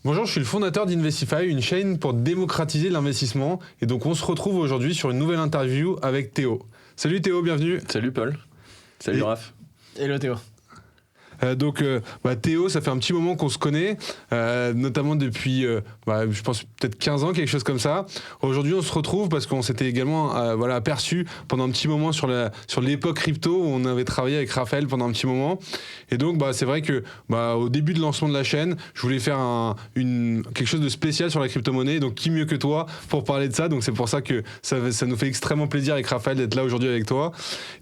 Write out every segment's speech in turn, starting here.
Bonjour, je suis le fondateur d'Investify, une chaîne pour démocratiser l'investissement. Et donc on se retrouve aujourd'hui sur une nouvelle interview avec Théo. Salut Théo, bienvenue. Salut Paul. Salut Raph. Hello Théo. Théo, ça fait un petit moment qu'on se connaît, notamment depuis, je pense peut-être 15 ans, quelque chose comme ça. Aujourd'hui, on se retrouve parce qu'on s'était également aperçu pendant un petit moment sur l'époque crypto où on avait travaillé avec Raphaël pendant un petit moment. Et donc, c'est vrai que au début de lancement de la chaîne, je voulais faire quelque chose de spécial sur la crypto-monnaie. Donc, qui mieux que toi pour parler de ça? Donc, c'est pour ça que ça nous fait extrêmement plaisir avec Raphaël d'être là aujourd'hui avec toi.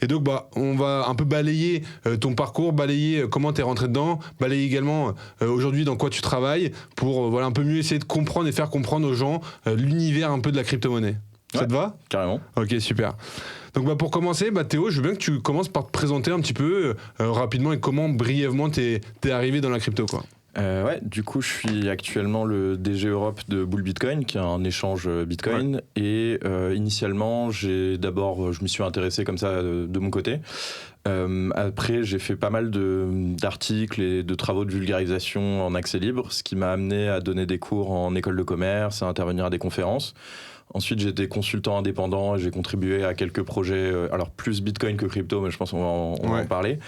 Et donc, on va un peu balayer ton parcours, balayer comment t'es rentré dedans, balayer également aujourd'hui dans quoi tu travailles pour un peu mieux essayer de comprendre et faire comprendre aux gens l'univers un peu de la crypto-monnaie. Ça te va ? Carrément. Ok, super. Donc pour commencer, Théo, je veux bien que tu commences par te présenter un petit peu rapidement et comment brièvement t'es arrivé dans la crypto, quoi. Du coup, je suis actuellement le DG Europe de Bull Bitcoin, qui est un échange Bitcoin. Ouais. Et initialement, je me suis intéressé comme ça de mon côté. Après, j'ai fait pas mal d'articles et de travaux de vulgarisation en accès libre, ce qui m'a amené à donner des cours en école de commerce, à intervenir à des conférences. Ensuite, j'étais consultant indépendant et j'ai contribué à quelques projets, alors plus Bitcoin que crypto, mais je pense qu'on va en parler.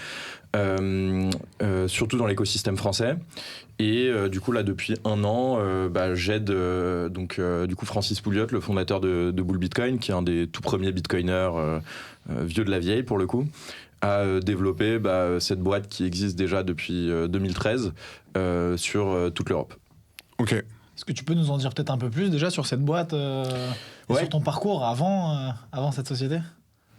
Surtout dans l'écosystème français. Et du coup, là, depuis un an, j'aide du coup Francis Pouliot, le fondateur de Bull Bitcoin, qui est un des tout premiers bitcoiners vieux de la vieille, pour le coup, à développer cette boîte qui existe déjà depuis 2013 sur toute l'Europe. Ok. Est-ce que tu peux nous en dire peut-être un peu plus déjà sur cette boîte et sur ton parcours avant cette société ?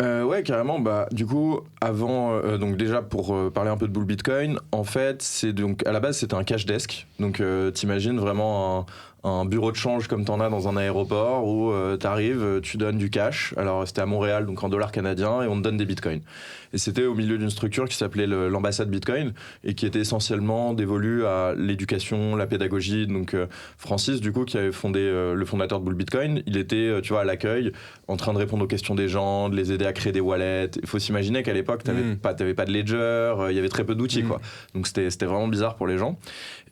Ouais, carrément. Du coup, avant, donc déjà pour parler un peu de Bull Bitcoin, en fait, à la base c'était un cash desk. Donc t'imagines vraiment un bureau de change comme t'en as dans un aéroport où t'arrives, tu donnes du cash. Alors c'était à Montréal, donc en dollars canadiens, et on te donne des bitcoins. Et c'était au milieu d'une structure qui s'appelait l'ambassade Bitcoin et qui était essentiellement dévolue à l'éducation, la pédagogie. Donc Francis, du coup, qui avait fondé le fondateur de Bull Bitcoin, il était, à l'accueil, en train de répondre aux questions des gens, de les aider à créer des wallets. Il faut s'imaginer qu'à l'époque, t'avais pas de ledger, il y avait très peu d'outils, quoi. Donc c'était vraiment bizarre pour les gens.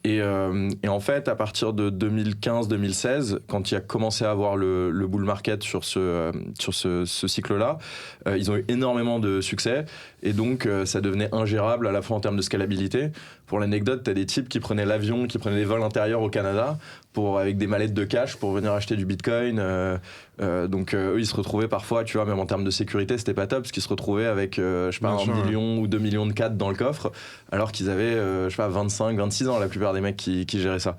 Et en fait, à partir de 2015-2016, quand il a commencé à avoir le bull market sur ce cycle-là, ils ont eu énormément de succès et donc ça devenait ingérable à la fois en termes de scalabilité. Pour l'anecdote, t'as des types qui prenaient l'avion, qui prenaient des vols intérieurs au Canada avec des mallettes de cash pour venir acheter du Bitcoin. Donc eux, ils se retrouvaient parfois, même en termes de sécurité, c'était pas top, parce qu'ils se retrouvaient avec, 1 million ou 2 millions de CAD dans le coffre, alors qu'ils avaient, 25, 26 ans, la plupart des mecs qui géraient ça.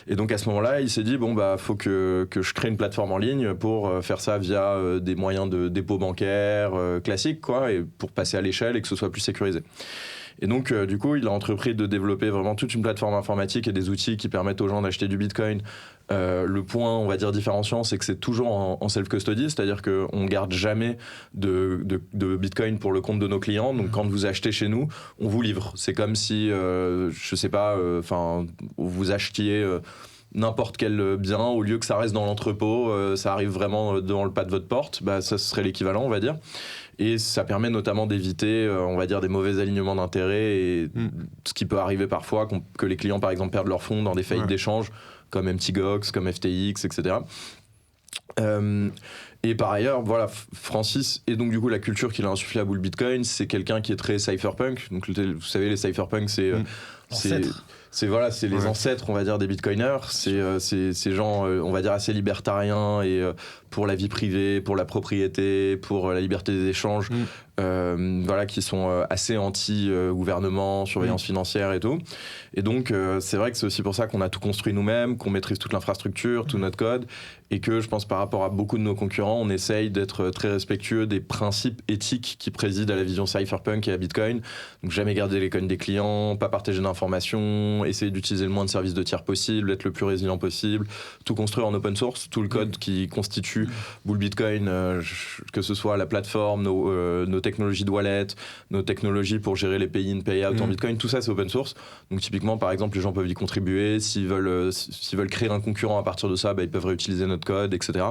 Et donc à ce moment-là, il s'est dit, faut que je crée une plateforme en ligne pour faire ça via des moyens de dépôt bancaire classiques, quoi, et pour passer à l'échelle et que ce soit plus sécurisé. Et donc, du coup, il a entrepris de développer vraiment toute une plateforme informatique et des outils qui permettent aux gens d'acheter du Bitcoin. Le point, on va dire, différenciant, c'est que c'est toujours en self-custody, c'est-à-dire qu'on ne garde jamais de Bitcoin pour le compte de nos clients. Donc, quand vous achetez chez nous, on vous livre. C'est comme si, vous achetiez n'importe quel bien, au lieu que ça reste dans l'entrepôt, ça arrive vraiment devant le pas de votre porte, ça serait l'équivalent, on va dire. Et ça permet notamment d'éviter, on va dire, des mauvais alignements d'intérêts et ce qui peut arriver parfois, que les clients, par exemple, perdent leurs fonds dans des faillites d'échange, comme MTGOX, comme FTX, etc. Et par ailleurs, Francis, et donc du coup la culture qu'il a insufflée à Bull Bitcoin, c'est quelqu'un qui est très cypherpunk. Donc vous savez, les cypherpunks, c'est les ancêtres, on va dire, des bitcoiners. C'est ces gens, on va dire, assez libertariens et pour la vie privée, pour la propriété, pour la liberté des échanges, qui sont assez anti-gouvernement, surveillance financière et tout. Et donc, c'est vrai que c'est aussi pour ça qu'on a tout construit nous-mêmes, qu'on maîtrise toute l'infrastructure, tout notre code, et que je pense par rapport à beaucoup de nos concurrents, on essaye d'être très respectueux des principes éthiques qui président à la vision cypherpunk et à Bitcoin. Donc, jamais garder les coins des clients, pas partager d'informations, essayer d'utiliser le moins de services de tiers possible, être le plus résilient possible, tout construire en open source, tout le code qui constitue Bull Bitcoin, que ce soit la plateforme, nos technologies de wallet, nos technologies pour gérer les pay-in, pay-out en Bitcoin, tout ça c'est open source. Donc typiquement, par exemple, les gens peuvent y contribuer. S'ils veulent créer un concurrent à partir de ça, ils peuvent réutiliser notre code, etc.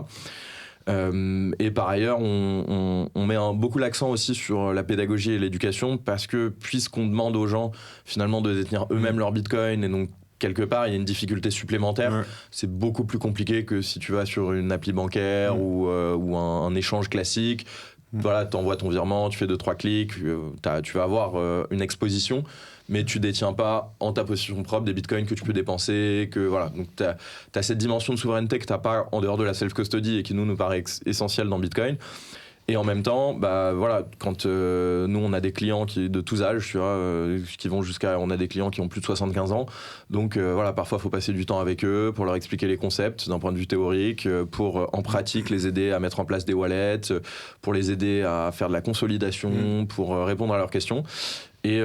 Et par ailleurs, on met beaucoup l'accent aussi sur la pédagogie et l'éducation parce que puisqu'on demande aux gens finalement de détenir eux-mêmes leur Bitcoin et donc quelque part, il y a une difficulté supplémentaire. Ouais. C'est beaucoup plus compliqué que si tu vas sur une appli bancaire ou un échange classique. Voilà, tu envoies ton virement, tu fais 2-3 clics, tu vas avoir une exposition, mais tu détiens pas en ta possession propre des bitcoins que tu peux dépenser. Voilà. Donc tu as cette dimension de souveraineté que tu n'as pas en dehors de la self-custody et qui nous paraît essentielle dans Bitcoin. Et en même temps, voilà, quand nous on a des clients de tous âges, tu vois, qui vont on a des clients qui ont plus de 75 ans, donc voilà, parfois il faut passer du temps avec eux pour leur expliquer les concepts d'un point de vue théorique, pour en pratique les aider à mettre en place des wallets, pour les aider à faire de la consolidation, pour répondre à leurs questions. Et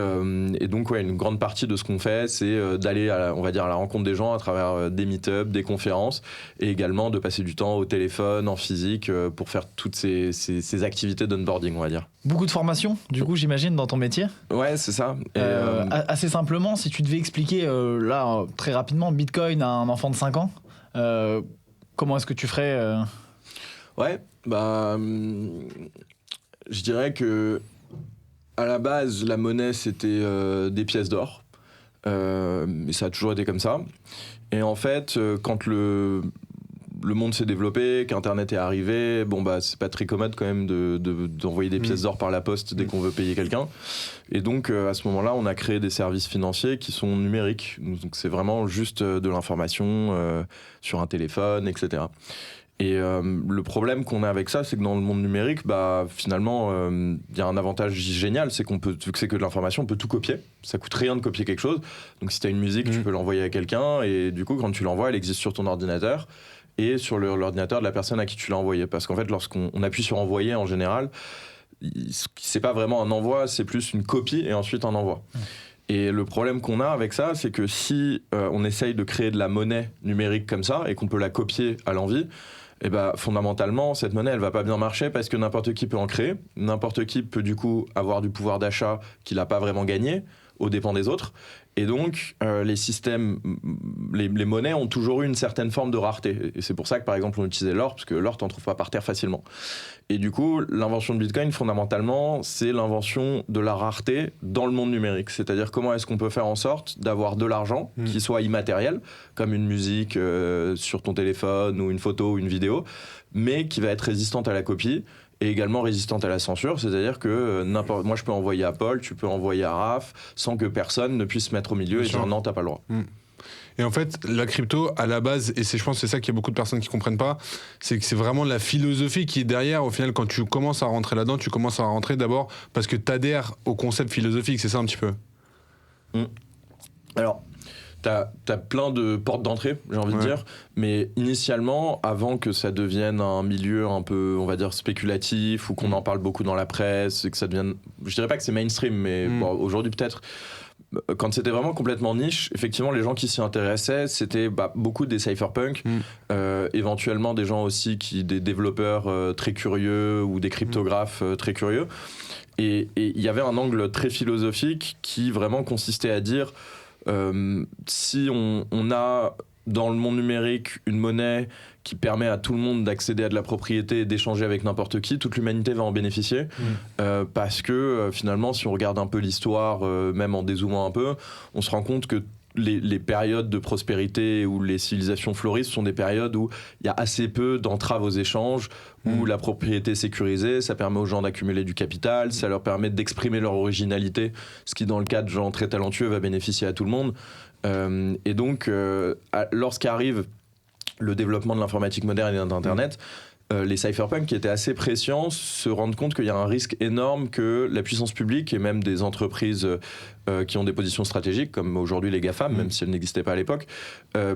donc, ouais, une grande partie de ce qu'on fait, c'est d'aller, on va dire, à la rencontre des gens à travers des meet-ups, des conférences, et également de passer du temps au téléphone, en physique, pour faire toutes ces activités d'onboarding, on va dire. Beaucoup de formations, du coup, j'imagine, dans ton métier. Ouais, c'est ça. Assez simplement, si tu devais expliquer, là, très rapidement, Bitcoin à un enfant de 5 ans, comment est-ce que tu ferais Ouais, je dirais que à la base, la monnaie, c'était des pièces d'or. Mais ça a toujours été comme ça. Et en fait, quand le monde s'est développé, qu'Internet est arrivé, c'est pas très commode quand même d'envoyer des pièces d'or par la poste dès qu'on veut payer quelqu'un. Et donc, à ce moment-là, on a créé des services financiers qui sont numériques. Donc, c'est vraiment juste de l'information sur un téléphone, etc. Et le problème qu'on a avec ça, c'est que dans le monde numérique, finalement, il y a un avantage génial, c'est qu'on peut, vu que c'est que de l'information, on peut tout copier. Ça coûte rien de copier quelque chose. Donc si tu as une musique, tu peux l'envoyer à quelqu'un, et du coup, quand tu l'envoies, elle existe sur ton ordinateur et sur l'ordinateur de la personne à qui tu l'as envoyé. Parce qu'en fait, lorsqu'on appuie sur envoyer, en général, c'est pas vraiment un envoi, c'est plus une copie et ensuite un envoi. Et le problème qu'on a avec ça, c'est que si on essaye de créer de la monnaie numérique comme ça et qu'on peut la copier à l'envi, et fondamentalement, cette monnaie, elle va pas bien marcher parce que n'importe qui peut en créer. N'importe qui peut du coup avoir du pouvoir d'achat qu'il n'a pas vraiment gagné aux dépens des autres. Et donc, les systèmes, les monnaies ont toujours eu une certaine forme de rareté. Et c'est pour ça que, par exemple, on utilisait l'or, parce que l'or, t'en trouves pas par terre facilement. Et du coup, l'invention de Bitcoin, fondamentalement, c'est l'invention de la rareté dans le monde numérique. C'est-à-dire comment est-ce qu'on peut faire en sorte d'avoir de l'argent qui soit immatériel, comme une musique sur ton téléphone ou une photo ou une vidéo, mais qui va être résistante à la copie et également résistante à la censure, c'est-à-dire que moi je peux envoyer à Paul, tu peux envoyer à Raph, sans que personne ne puisse se mettre au milieu et dire non, t'as pas le droit. Et en fait, la crypto, à la base, et je pense que c'est ça qu'il y a beaucoup de personnes qui comprennent pas, c'est que c'est vraiment la philosophie qui est derrière. Au final, quand tu commences à rentrer là-dedans, tu commences à rentrer d'abord parce que t'adhères au concept philosophique, c'est ça un petit peu. Alors, t'as plein de portes d'entrée, j'ai envie de dire, mais initialement, avant que ça devienne un milieu un peu, on va dire, spéculatif, ou qu'on en parle beaucoup dans la presse, et que ça devienne, je dirais pas que c'est mainstream, mais aujourd'hui peut-être, quand c'était vraiment complètement niche, effectivement, les gens qui s'y intéressaient, c'était beaucoup des cypherpunks, éventuellement des gens aussi des développeurs très curieux, ou des cryptographes très curieux, et il y avait un angle très philosophique qui vraiment consistait à dire si on a dans le monde numérique une monnaie qui permet à tout le monde d'accéder à de la propriété et d'échanger avec n'importe qui, toute l'humanité va en bénéficier parce que finalement si on regarde un peu l'histoire, même en dézoomant un peu, on se rend compte que les périodes de prospérité où les civilisations fleurissent sont des périodes où il y a assez peu d'entraves aux échanges, où la propriété est sécurisée, ça permet aux gens d'accumuler du capital, ça leur permet d'exprimer leur originalité, ce qui dans le cas de gens très talentueux va bénéficier à tout le monde. Et donc, lorsqu'arrive le développement de l'informatique moderne et d'Internet, les cypherpunks qui étaient assez prescients se rendent compte qu'il y a un risque énorme que la puissance publique et même des entreprises qui ont des positions stratégiques, comme aujourd'hui les GAFAM, même si elles n'existaient pas à l'époque,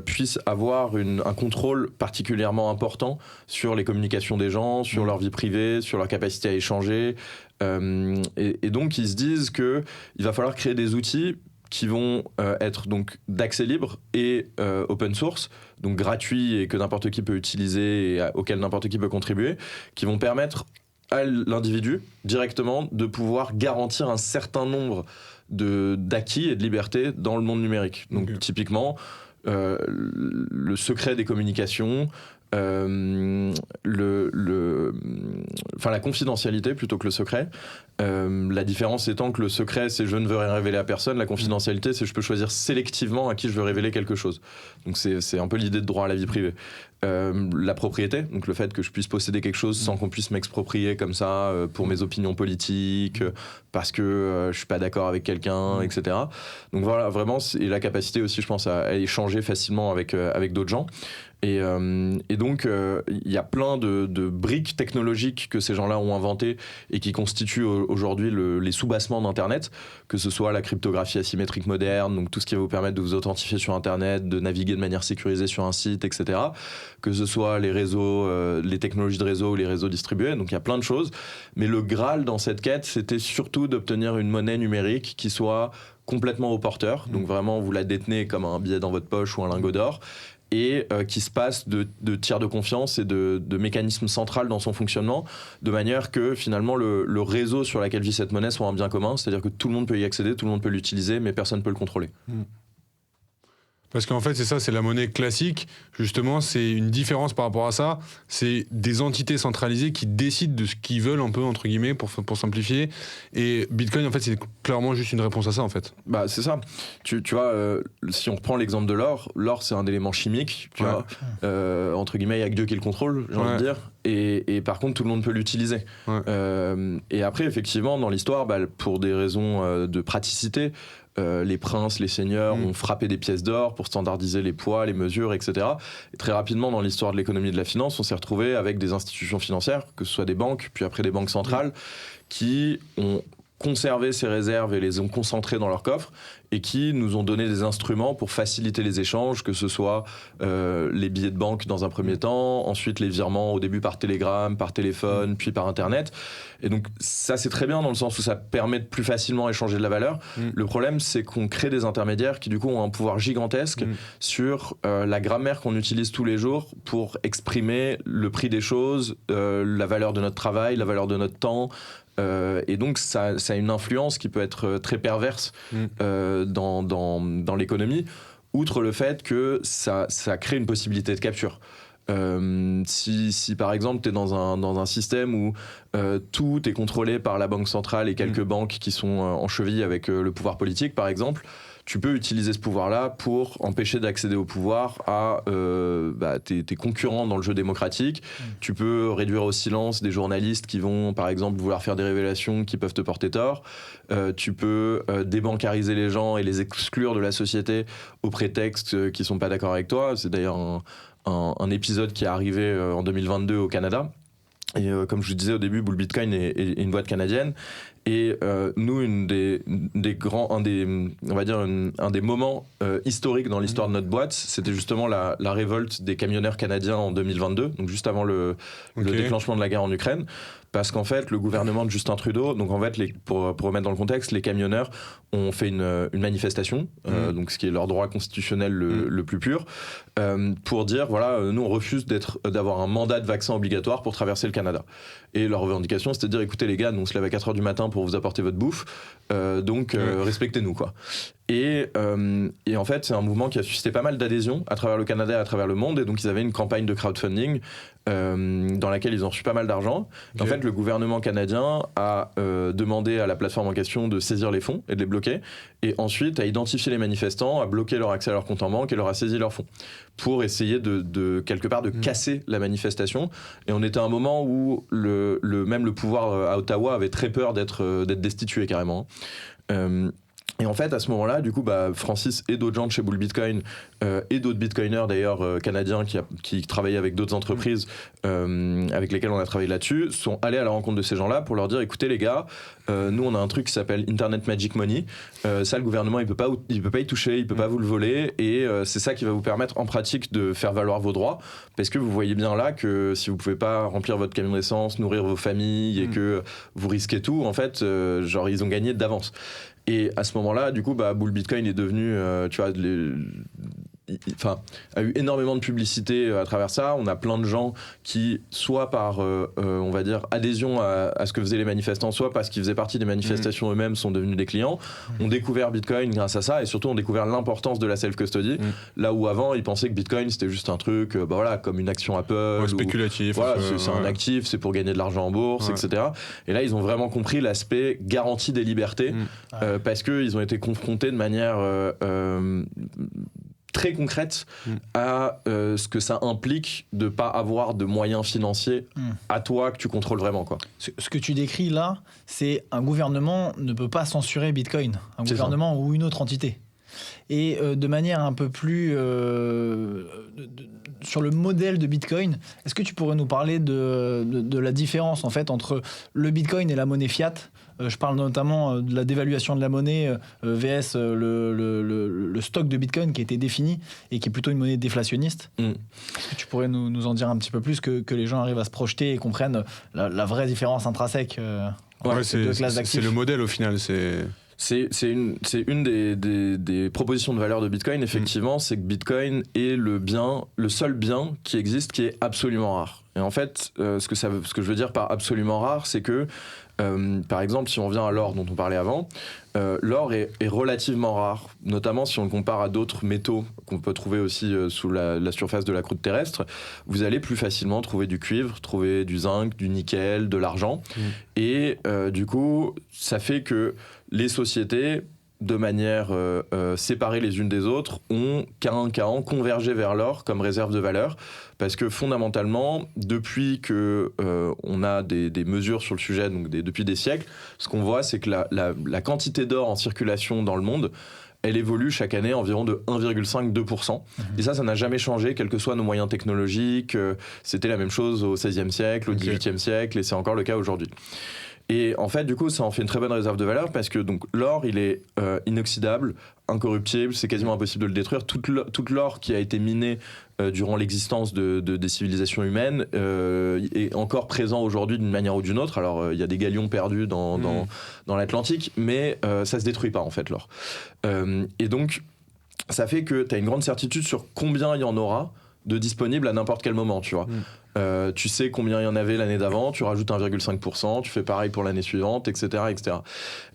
puissent avoir un contrôle particulièrement important sur les communications des gens, sur leur vie privée, sur leur capacité à échanger. Et donc ils se disent qu'il va falloir créer des outils qui vont être donc d'accès libre et open source, donc gratuit et que n'importe qui peut utiliser et auquel n'importe qui peut contribuer, qui vont permettre à l'individu directement de pouvoir garantir un certain nombre d'acquis et de libertés dans le monde numérique. Donc typiquement, le secret des communications, la confidentialité plutôt que le secret. La différence étant que le secret, c'est je ne veux rien révéler à personne. La confidentialité, c'est je peux choisir sélectivement à qui je veux révéler quelque chose. Donc c'est un peu l'idée de droit à la vie privée. La propriété, donc le fait que je puisse posséder quelque chose sans qu'on puisse m'exproprier comme ça pour mes opinions politiques, parce que je suis pas d'accord avec quelqu'un, etc. Donc voilà, vraiment, et la capacité aussi, je pense, à échanger facilement avec d'autres gens. Et donc, il y a plein de briques technologiques que ces gens-là ont inventées et qui constituent aujourd'hui les sous-bassements d'Internet, que ce soit la cryptographie asymétrique moderne, donc tout ce qui va vous permettre de vous authentifier sur Internet, de naviguer de manière sécurisée sur un site, etc. Que ce soit les réseaux, les technologies de réseau ou les réseaux distribués. Donc, il y a plein de choses. Mais le Graal dans cette quête, c'était surtout d'obtenir une monnaie numérique qui soit complètement au porteur. Donc, vraiment, vous la détenez comme un billet dans votre poche ou un lingot d'or. Et qui se passe de tiers de confiance et de mécanismes central dans son fonctionnement, de manière que finalement le réseau sur lequel vit cette monnaie soit un bien commun, c'est-à-dire que tout le monde peut y accéder, tout le monde peut l'utiliser, mais personne ne peut le contrôler. Parce qu'en fait, c'est ça, c'est la monnaie classique. Justement, c'est une différence par rapport à ça. C'est des entités centralisées qui décident de ce qu'ils veulent, un peu, entre guillemets, pour simplifier. Et Bitcoin, en fait, c'est clairement juste une réponse à ça, en fait. Bah, c'est ça. Tu vois, si on reprend l'exemple de l'or, c'est un élément chimique, tu vois. Entre guillemets, il n'y a que Dieu qui le contrôle, j'ai envie de dire. Et par contre, tout le monde peut l'utiliser. Et après, effectivement, dans l'histoire, pour des raisons de praticité, les princes, les seigneurs ont frappé des pièces d'or pour standardiser les poids, les mesures, etc. Et très rapidement, dans l'histoire de l'économie et de la finance, on s'est retrouvé avec des institutions financières, que ce soit des banques, puis après des banques centrales, qui ont conservé ces réserves et les ont concentrées dans leur coffre et qui nous ont donné des instruments pour faciliter les échanges, que ce soit les billets de banque dans un premier temps, ensuite les virements au début par télégramme, par téléphone, puis par Internet. Et donc ça, c'est très bien dans le sens où ça permet de plus facilement échanger de la valeur. Le problème, c'est qu'on crée des intermédiaires qui du coup ont un pouvoir gigantesque sur la grammaire qu'on utilise tous les jours pour exprimer le prix des choses, la valeur de notre travail, la valeur de notre temps. Et donc ça a une influence qui peut être très perverse dans l'économie, outre le fait que ça crée une possibilité de capture. Si par exemple tu es dans un système où tout est contrôlé par la banque centrale et quelques banques qui sont en cheville avec le pouvoir politique par exemple, tu peux utiliser ce pouvoir-là pour empêcher d'accéder au pouvoir à tes concurrents dans le jeu démocratique. Tu peux réduire au silence des journalistes qui vont, par exemple, vouloir faire des révélations qui peuvent te porter tort. Tu peux débancariser les gens et les exclure de la société au prétexte qu'ils ne sont pas d'accord avec toi. C'est d'ailleurs un épisode qui est arrivé en 2022 au Canada. Et comme je vous disais au début, Bull Bitcoin est une boîte canadienne. Et nous, un des moments historiques dans l'histoire de notre boîte, c'était justement la révolte des camionneurs canadiens en 2022, donc juste avant le déclenchement de la guerre en Ukraine. Parce qu'en fait, le gouvernement de Justin Trudeau, donc en fait, pour remettre dans le contexte, les camionneurs ont fait une manifestation, donc ce qui est leur droit constitutionnel le plus pur, pour dire voilà, nous on refuse d'avoir un mandat de vaccin obligatoire pour traverser le Canada. Et leur revendication, c'était de dire écoutez les gars, nous on se lève à 4h du matin pour vous apporter votre bouffe, donc respectez-nous quoi. Et en fait, c'est un mouvement qui a suscité pas mal d'adhésions à travers le Canada et à travers le monde. Et donc, ils avaient une campagne de crowdfunding dans laquelle ils ont reçu pas mal d'argent. Okay. En fait, le gouvernement canadien a demandé à la plateforme en question de saisir les fonds et de les bloquer. Et ensuite, a identifié les manifestants, a bloqué leur accès à leur compte en banque et leur a saisi leurs fonds pour essayer de quelque part de casser la manifestation. Et on était à un moment où même le pouvoir à Ottawa avait très peur d'être destitué carrément. Et en fait, à ce moment-là, du coup, Francis et d'autres gens de chez Bull Bitcoin et d'autres bitcoiners d'ailleurs canadiens qui travaillaient avec d'autres entreprises avec lesquelles on a travaillé là-dessus, sont allés à la rencontre de ces gens-là pour leur dire écoutez les gars, nous on a un truc qui s'appelle Internet Magic Money. Ça, le gouvernement il peut pas y toucher, il peut pas vous le voler, et c'est ça qui va vous permettre en pratique de faire valoir vos droits, parce que vous voyez bien là que si vous pouvez pas remplir votre camion d'essence, nourrir vos familles et que vous risquez tout, en fait, genre ils ont gagné d'avance. Et à ce moment-là, du coup, Bull Bitcoin est devenu, tu vois, a eu énormément de publicité à travers ça. On a plein de gens qui, soit par, on va dire, adhésion à ce que faisaient les manifestants, soit parce qu'ils faisaient partie des manifestations eux-mêmes, sont devenus des clients, ont découvert Bitcoin grâce à ça, et surtout ont découvert l'importance de la self-custody, là où avant ils pensaient que Bitcoin c'était juste un truc, comme une action Apple, spéculatif. Voilà, c'est un actif, c'est pour gagner de l'argent en bourse, etc. Et là ils ont vraiment compris l'aspect garantie des libertés, parce qu'ils ont été confrontés de manière très concrète à ce que ça implique de pas avoir de moyens financiers à toi que tu contrôles vraiment, quoi. Ce que tu décris là, c'est un gouvernement ne peut pas censurer Bitcoin, gouvernement ou une autre entité. Et de manière un peu plus sur le modèle de Bitcoin, est-ce que tu pourrais nous parler de la différence en fait entre le Bitcoin et la monnaie fiat? Je parle notamment de la dévaluation de la monnaie vs le stock de Bitcoin qui a été défini et qui est plutôt une monnaie déflationniste. Est-ce que tu pourrais nous en dire un petit peu plus, que les gens arrivent à se projeter et comprennent la vraie différence intrinsèque entre ces deux classes d'actifs? C'est le modèle au final, C'est une des propositions de valeur de Bitcoin, effectivement, c'est que Bitcoin est le seul bien qui existe qui est absolument rare. Et en fait, ce que je veux dire par absolument rare, c'est que, par exemple, si on vient à l'or dont on parlait avant, l'or est relativement rare, notamment si on le compare à d'autres métaux qu'on peut trouver aussi sous la surface de la croûte terrestre. Vous allez plus facilement trouver du cuivre, trouver du zinc, du nickel, de l'argent. Et du coup, ça fait que les sociétés, de manière séparée les unes des autres, ont qu'à an convergé vers l'or comme réserve de valeur, parce que fondamentalement, depuis que on a des mesures sur le sujet, donc depuis des siècles, ce qu'on voit, c'est que la quantité d'or en circulation dans le monde, elle évolue chaque année environ de 1,5-2%. Et ça n'a jamais changé, quels que soient nos moyens technologiques. C'était la même chose au XVIe siècle, au XVIIIe siècle, et c'est encore le cas aujourd'hui. Et en fait, du coup, ça en fait une très bonne réserve de valeur, parce que donc, l'or, il est inoxydable, incorruptible, c'est quasiment impossible de le détruire. Toute l'or qui a été minée durant l'existence des civilisations humaines est encore présent aujourd'hui d'une manière ou d'une autre. Alors, il y a des galions perdus dans l'Atlantique, mais ça se détruit pas, en fait, l'or. Et donc, ça fait que tu as une grande certitude sur combien il y en aura de disponible à n'importe quel moment, tu vois. Tu sais combien il y en avait l'année d'avant, tu rajoutes 1,5%, tu fais pareil pour l'année suivante, etc., etc.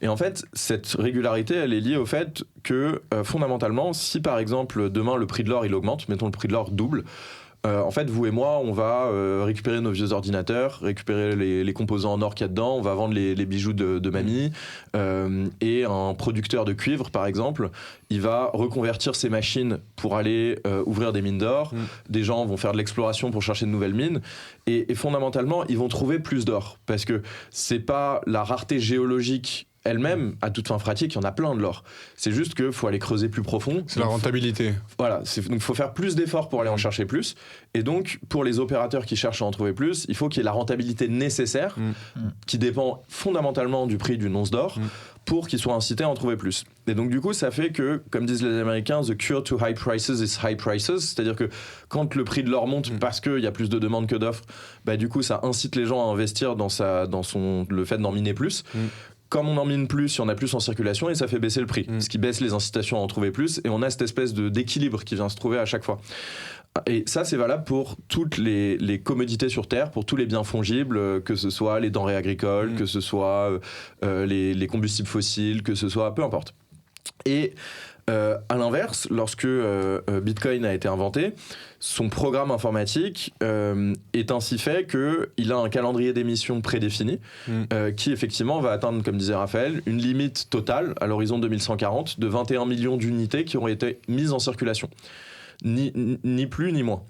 Et en fait, cette régularité, elle est liée au fait que, fondamentalement, si par exemple, demain, le prix de l'or, il augmente, mettons le prix de l'or double, en fait, vous et moi, on va récupérer nos vieux ordinateurs, récupérer les composants en or qu'il y a dedans, on va vendre les bijoux de mamie, et un producteur de cuivre, par exemple, il va reconvertir ses machines pour aller ouvrir des mines d'or. Des gens vont faire de l'exploration pour chercher de nouvelles mines, et fondamentalement, ils vont trouver plus d'or, parce que c'est pas la rareté géologique elle-même, à toute fin pratique, il y en a plein de l'or. C'est juste qu'il faut aller creuser plus profond. C'est la rentabilité. Voilà, donc il faut faire plus d'efforts pour aller en chercher plus. Et donc, pour les opérateurs qui cherchent à en trouver plus, il faut qu'il y ait la rentabilité nécessaire, qui dépend fondamentalement du prix d'une once d'or, pour qu'ils soient incités à en trouver plus. Et donc, du coup, ça fait que, comme disent les Américains, the cure to high prices is high prices. C'est-à-dire que quand le prix de l'or monte parce qu'il y a plus de demandes que d'offres, bah, du coup, ça incite les gens à investir dans le fait d'en miner plus. Comme on en mine plus, il y en a plus en circulation et ça fait baisser le prix, ce qui baisse les incitations à en trouver plus, et on a cette espèce d'équilibre qui vient se trouver à chaque fois. Et ça, c'est valable pour toutes les commodités sur Terre, pour tous les biens fongibles, que ce soit les denrées agricoles, que ce soit les combustibles fossiles, que ce soit peu importe. Et à l'inverse, lorsque Bitcoin a été inventé, son programme informatique est ainsi fait qu'il a un calendrier d'émission prédéfini qui effectivement va atteindre, comme disait Raphaël, une limite totale à l'horizon 2140 de 21 millions d'unités qui auront été mises en circulation. Ni plus ni moins.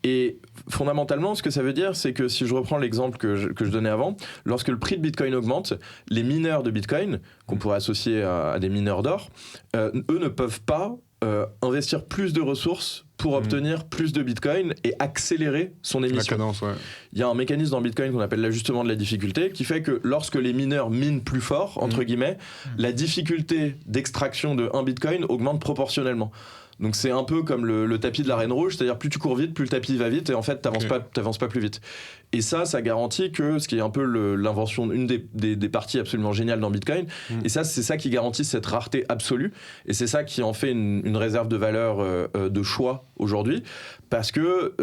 Et fondamentalement, ce que ça veut dire, c'est que si je reprends l'exemple que je donnais avant, lorsque le prix de Bitcoin augmente, les mineurs de Bitcoin, qu'on pourrait associer à des mineurs d'or, eux ne peuvent pas investir plus de ressources pour obtenir plus de Bitcoin et accélérer son émission. La cadence, ouais. Il y a un mécanisme dans Bitcoin qu'on appelle l'ajustement de la difficulté qui fait que lorsque les mineurs minent plus fort, entre guillemets, la difficulté d'extraction de 1 Bitcoin augmente proportionnellement. Donc c'est un peu comme le tapis de la Reine Rouge, c'est-à-dire plus tu cours vite, plus le tapis va vite, et en fait t'avances pas plus vite. Et ça garantit que, ce qui est un peu l'invention, une des parties absolument géniales dans Bitcoin, et ça c'est ça qui garantit cette rareté absolue, et c'est ça qui en fait une réserve de valeur de choix aujourd'hui, parce que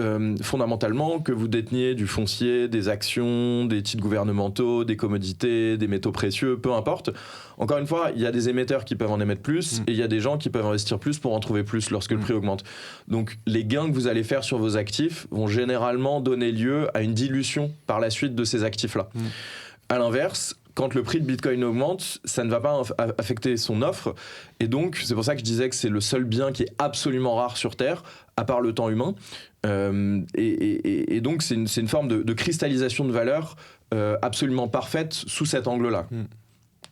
fondamentalement, que vous déteniez du foncier, des actions, des titres gouvernementaux, des commodités, des métaux précieux, peu importe, encore une fois, il y a des émetteurs qui peuvent en émettre plus, et il y a des gens qui peuvent investir plus pour en trouver plus lorsque le prix augmente. Donc les gains que vous allez faire sur vos actifs vont généralement donner lieu à une dilution par la suite de ces actifs-là. À l'inverse, quand le prix de Bitcoin augmente, ça ne va pas affecter son offre. Et donc, c'est pour ça que je disais que c'est le seul bien qui est absolument rare sur Terre, à part le temps humain. Et donc, c'est une forme de cristallisation de valeur absolument parfaite sous cet angle-là.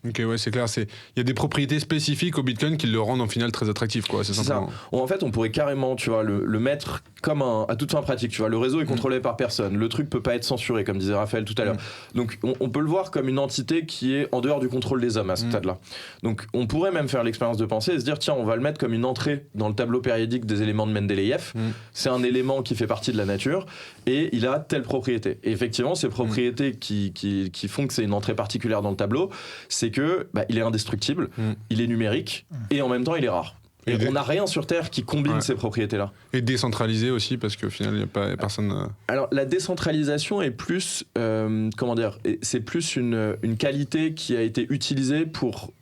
Ok, ouais, c'est clair. Il y a des propriétés spécifiques au Bitcoin qui le rendent en final très attractif, quoi. C'est simplement. Ça. En fait, on pourrait carrément, tu vois, le mettre comme à toute fin pratique. Tu vois, le réseau est contrôlé par personne. Le truc peut pas être censuré, comme disait Raphaël tout à l'heure. Donc, on peut le voir comme une entité qui est en dehors du contrôle des hommes à ce stade-là. Donc, on pourrait même faire l'expérience de penser et se dire, tiens, on va le mettre comme une entrée dans le tableau périodique des éléments de Mendeleïev. C'est un élément qui fait partie de la nature et il a telle propriété. Et effectivement, ces propriétés qui font que c'est une entrée particulière dans le tableau, c'est que il est indestructible, il est numérique et en même temps il est rare. Et on n'a rien sur Terre qui combine ces propriétés-là. Et décentralisé aussi, parce qu'au final, il n'y a pas personne... Alors, la décentralisation est plus... c'est plus une qualité qui a été utilisée pour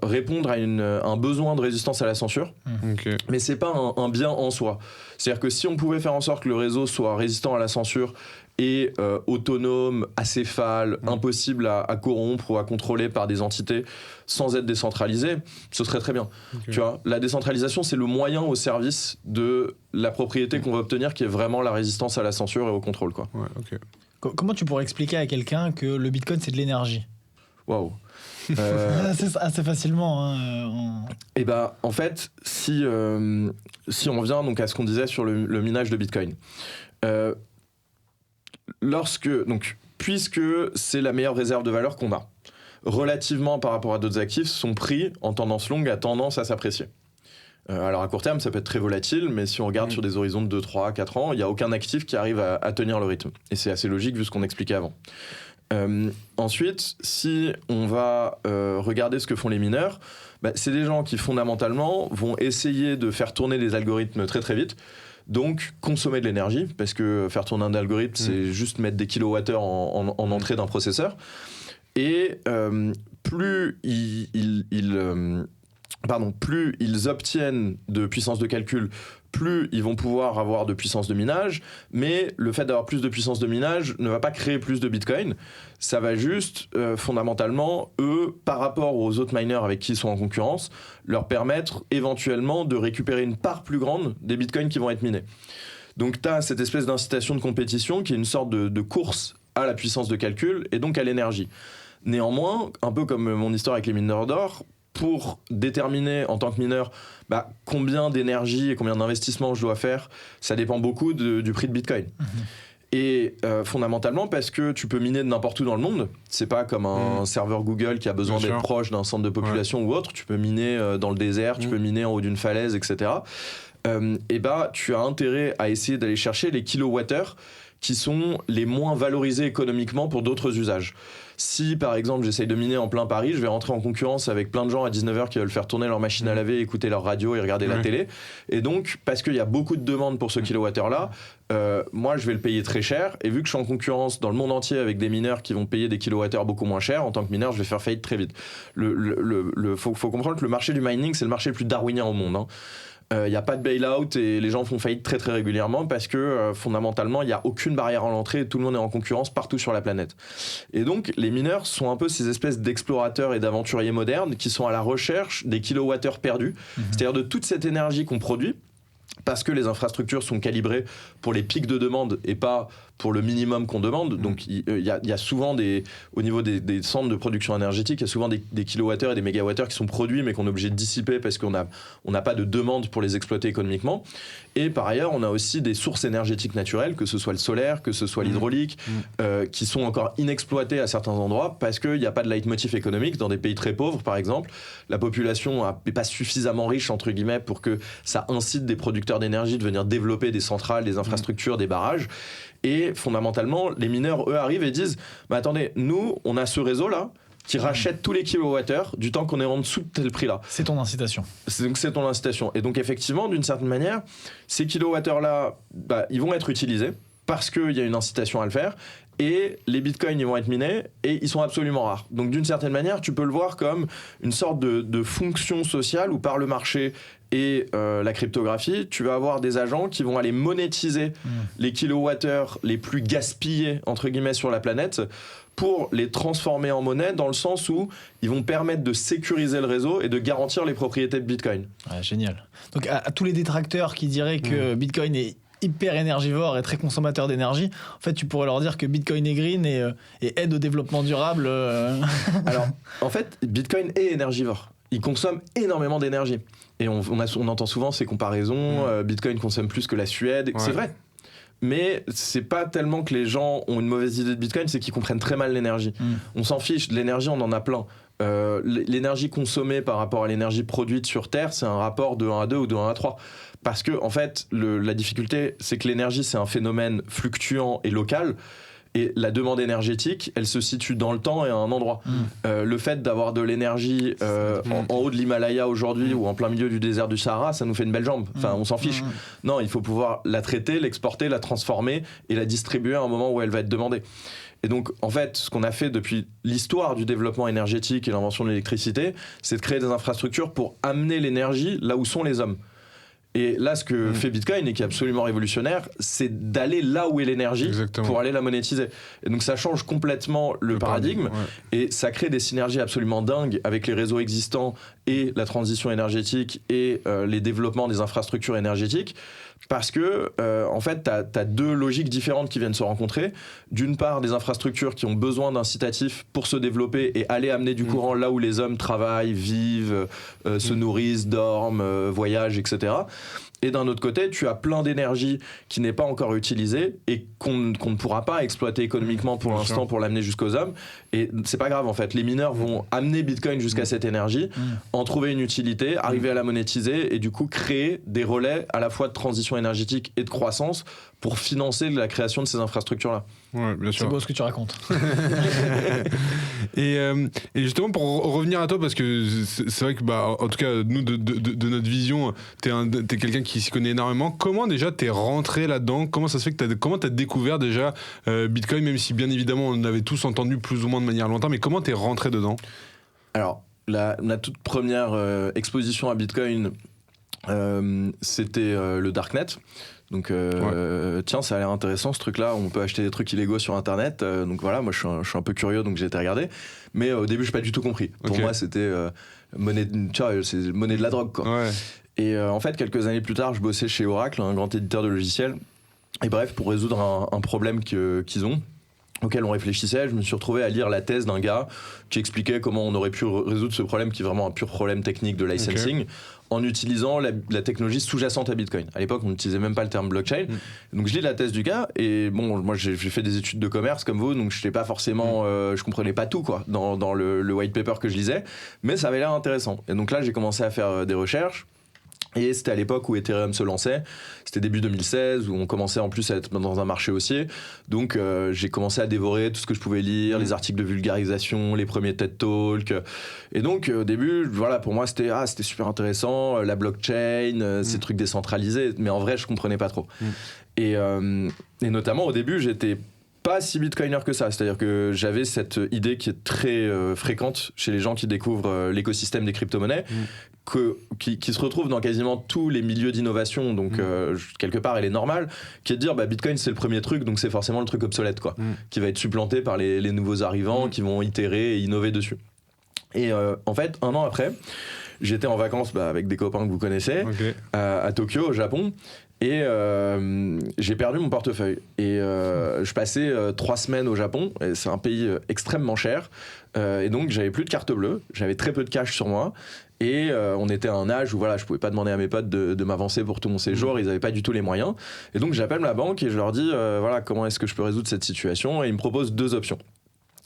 répondre à un besoin de résistance à la censure. Okay. Mais c'est pas un bien en soi. C'est-à-dire que si on pouvait faire en sorte que le réseau soit résistant à la censure et autonome, acéphale, impossible à corrompre ou à contrôler par des entités sans être décentralisé, ce serait très bien. Okay. Tu vois, la décentralisation, c'est le moyen au service de la propriété qu'on va obtenir, qui est vraiment la résistance à la censure et au contrôle, quoi. Ouais, okay. Comment tu pourrais expliquer à quelqu'un que le Bitcoin, c'est de l'énergie ? Waouh. Assez facilement. Et en fait, si on revient donc à ce qu'on disait sur le minage de Bitcoin, puisque c'est la meilleure réserve de valeur qu'on a, relativement par rapport à d'autres actifs, son prix en tendance longue a tendance à s'apprécier. Alors à court terme, ça peut être très volatile, mais si on regarde sur des horizons de 2, 3, 4 ans, il n'y a aucun actif qui arrive à tenir le rythme. Et c'est assez logique vu ce qu'on expliquait avant. Ensuite, si on va regarder ce que font les mineurs, c'est des gens qui fondamentalement vont essayer de faire tourner les algorithmes très très vite. Donc consommer de l'énergie, parce que faire tourner un algorithme, c'est juste mettre des kilowattheures en entrée d'un processeur. Et plus ils obtiennent de puissance de calcul, plus ils vont pouvoir avoir de puissance de minage, mais le fait d'avoir plus de puissance de minage ne va pas créer plus de Bitcoin. Ça va juste, fondamentalement, eux, par rapport aux autres miners avec qui ils sont en concurrence, leur permettre éventuellement de récupérer une part plus grande des Bitcoins qui vont être minés. Donc tu as cette espèce d'incitation de compétition qui est une sorte de course à la puissance de calcul et donc à l'énergie. Néanmoins, un peu comme mon histoire avec les mineurs d'or, pour déterminer en tant que mineur combien d'énergie et combien d'investissement je dois faire, ça dépend beaucoup du prix de Bitcoin. Et fondamentalement parce que tu peux miner de n'importe où dans le monde, c'est pas comme un serveur Google qui a besoin d'être proche d'un centre de population ou autre, tu peux miner dans le désert, tu peux miner en haut d'une falaise, etc. Tu as intérêt à essayer d'aller chercher les kilowattheures qui sont les moins valorisés économiquement pour d'autres usages. Si, par exemple, j'essaye de miner en plein Paris, je vais rentrer en concurrence avec plein de gens à 19h qui veulent faire tourner leur machine à laver, écouter leur radio et regarder la télé. Et donc, parce qu'il y a beaucoup de demandes pour ce kilowattheure-là, moi, je vais le payer très cher. Et vu que je suis en concurrence dans le monde entier avec des mineurs qui vont payer des kilowattheures beaucoup moins cher, en tant que mineur, je vais faire faillite très vite. Faut comprendre que le marché du mining, c'est le marché le plus darwinien au monde, hein. Il n'y a pas de bail-out et les gens font faillite très très régulièrement parce que fondamentalement il n'y a aucune barrière à l'entrée et tout le monde est en concurrence partout sur la planète. Et donc les mineurs sont un peu ces espèces d'explorateurs et d'aventuriers modernes qui sont à la recherche des kilowattheures perdus, c'est-à-dire de toute cette énergie qu'on produit parce que les infrastructures sont calibrées pour les pics de demande et pas pour le minimum qu'on demande. Donc il y a souvent au niveau des centres de production énergétique, il y a souvent des kilowattheures et des mégawattheures qui sont produits mais qu'on est obligé de dissiper parce qu'on n'a pas de demande pour les exploiter économiquement. Et par ailleurs, on a aussi des sources énergétiques naturelles, que ce soit le solaire, que ce soit l'hydraulique, qui sont encore inexploitées à certains endroits parce qu'il n'y a pas de leitmotiv économique. Dans des pays très pauvres, par exemple, la population n'est pas suffisamment riche, entre guillemets, pour que ça incite des producteurs d'énergie de venir développer des centrales, des infrastructures, des barrages. Et fondamentalement, les mineurs, eux, arrivent et disent « attendez, nous, on a ce réseau-là qui rachète tous les kilowattheures du temps qu'on est en dessous de tel prix-là. » C'est ton incitation. Donc c'est ton incitation. Et donc effectivement, d'une certaine manière, ces kilowattheures-là, ils vont être utilisés parce qu'il y a une incitation à le faire. Et les bitcoins, ils vont être minés et ils sont absolument rares. Donc d'une certaine manière, tu peux le voir comme une sorte de fonction sociale où par le marché et la cryptographie, tu vas avoir des agents qui vont aller monétiser les kilowattheures les plus gaspillés, entre guillemets, sur la planète pour les transformer en monnaie dans le sens où ils vont permettre de sécuriser le réseau et de garantir les propriétés de Bitcoin. Ouais, génial. Donc à tous les détracteurs qui diraient que Bitcoin est hyper énergivore et très consommateur d'énergie, en fait tu pourrais leur dire que Bitcoin est green et aide au développement durable. Alors en fait Bitcoin est énergivore, il consomme énormément d'énergie et on entend souvent ces comparaisons, Bitcoin consomme plus que la Suède, c'est vrai. Mais c'est pas tellement que les gens ont une mauvaise idée de Bitcoin, c'est qu'ils comprennent très mal l'énergie. On s'en fiche, de l'énergie on en a plein. L'énergie consommée par rapport à l'énergie produite sur Terre, c'est un rapport de 1 à 2 ou de 1 à 3. Parce que, en fait, la difficulté, c'est que l'énergie, c'est un phénomène fluctuant et local. Et la demande énergétique, elle se situe dans le temps et à un endroit. Le fait d'avoir de l'énergie en haut de l'Himalaya aujourd'hui ou en plein milieu du désert du Sahara, ça nous fait une belle jambe. Enfin, on s'en fiche. Non, il faut pouvoir la traiter, l'exporter, la transformer et la distribuer à un moment où elle va être demandée. Et donc, en fait, ce qu'on a fait depuis l'histoire du développement énergétique et l'invention de l'électricité, c'est de créer des infrastructures pour amener l'énergie là où sont les hommes. Et là, ce que fait Bitcoin et qui est absolument révolutionnaire, c'est d'aller là où est l'énergie pour aller la monétiser. Et donc ça change complètement le paradigme et ça crée des synergies absolument dingues avec les réseaux existants et la transition énergétique et les développements des infrastructures énergétiques. Parce que, en fait, t'as deux logiques différentes qui viennent se rencontrer. D'une part, des infrastructures qui ont besoin d'incitatifs pour se développer et aller amener du courant là où les hommes travaillent, vivent, se nourrissent, dorment, voyagent, etc. Et d'un autre côté, tu as plein d'énergie qui n'est pas encore utilisée et qu'on ne pourra pas exploiter économiquement pour l'instant pour l'amener jusqu'aux hommes. Et c'est pas grave en fait. Les mineurs vont amener Bitcoin jusqu'à cette énergie, en trouver une utilité, arriver à la monétiser et du coup créer des relais à la fois de transition énergétique et de croissance pour financer la création de ces infrastructures-là. Ouais, bien sûr. C'est beau ce que tu racontes. Et justement, pour revenir à toi, parce que c'est vrai que, en tout cas, nous, de notre vision, t'es quelqu'un qui s'y connaît énormément. Comment déjà t'es rentré là-dedans ? Comment ça se fait que comment t'as découvert déjà Bitcoin, même si bien évidemment on avait tous entendu plus ou moins de manière lointaine, mais comment t'es rentré dedans ? Alors, la toute première exposition à Bitcoin, c'était le Darknet. Donc, tiens, ça a l'air intéressant ce truc-là. On peut acheter des trucs illégaux sur Internet. Donc voilà, moi je suis un peu curieux, donc j'ai été regarder. Mais au début, je n'ai pas du tout compris. Pour moi, c'était monnaie de la drogue, quoi. Ouais. Et en fait, quelques années plus tard, je bossais chez Oracle, un grand éditeur de logiciels. Et bref, pour résoudre un problème qu'ils ont, auquel on réfléchissait, je me suis retrouvé à lire la thèse d'un gars qui expliquait comment on aurait pu résoudre ce problème qui est vraiment un pur problème technique de licensing en utilisant la technologie sous-jacente à Bitcoin. À l'époque, on n'utilisait même pas le terme blockchain. Donc je lis la thèse du gars et bon, moi j'ai fait des études de commerce comme vous, donc je n'étais pas forcément, je comprenais pas tout quoi dans le white paper que je lisais, mais ça avait l'air intéressant. Et donc là, j'ai commencé à faire des recherches. Et c'était à l'époque où Ethereum se lançait, c'était début 2016, où on commençait en plus à être dans un marché haussier. Donc j'ai commencé à dévorer tout ce que je pouvais lire, les articles de vulgarisation, les premiers TED Talks. Et donc au début, voilà, pour moi c'était super intéressant, la blockchain, ces trucs décentralisés, mais en vrai je comprenais pas trop. Et notamment au début, j'étais pas si bitcoiner que ça, c'est-à-dire que j'avais cette idée qui est très fréquente chez les gens qui découvrent l'écosystème des crypto-monnaies, qui se retrouve dans quasiment tous les milieux d'innovation, donc quelque part elle est normale, qui est de dire Bitcoin c'est le premier truc, donc c'est forcément le truc obsolète quoi, qui va être supplanté par les nouveaux arrivants qui vont itérer et innover dessus. Et en fait, 1 an après, j'étais en vacances avec des copains que vous connaissez, à Tokyo, au Japon. Et j'ai perdu mon portefeuille. Et je passais 3 semaines au Japon. Et c'est un pays extrêmement cher. Et donc, j'avais plus de carte bleue. J'avais très peu de cash sur moi. Et on était à un âge où voilà, je pouvais pas demander à mes potes de m'avancer pour tout mon séjour. Ils avaient pas du tout les moyens. Et donc, j'appelle la banque et je leur dis voilà, comment est-ce que je peux résoudre cette situation. Et ils me proposent 2 options.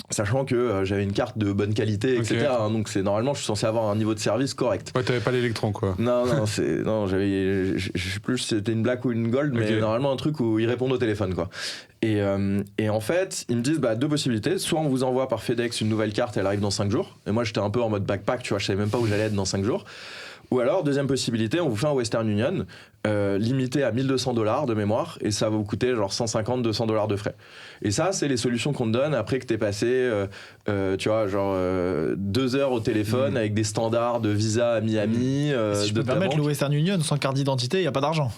Sachant que j'avais une carte de bonne qualité, etc. Hein, donc normalement, je suis censé avoir un niveau de service correct. Ouais, t'avais pas l'électron, quoi. Non, je sais plus si c'était une black ou une gold, mais normalement un truc où ils répondent au téléphone, quoi. Et en fait, ils me disent 2 possibilités. Soit on vous envoie par FedEx une nouvelle carte, elle arrive dans 5 jours. Et moi, j'étais un peu en mode backpack, tu vois, je savais même pas où j'allais être dans 5 jours. Ou alors, deuxième possibilité, on vous fait un Western Union limité à $1,200 de mémoire et ça va vous coûter genre $150-200 de frais. Et ça, c'est les solutions qu'on te donne après que t'aies passé, tu vois, genre 2 heures au téléphone avec des standards de visa à Miami. Si je peux me permettre, le Western Union, sans carte d'identité, il n'y a pas d'argent.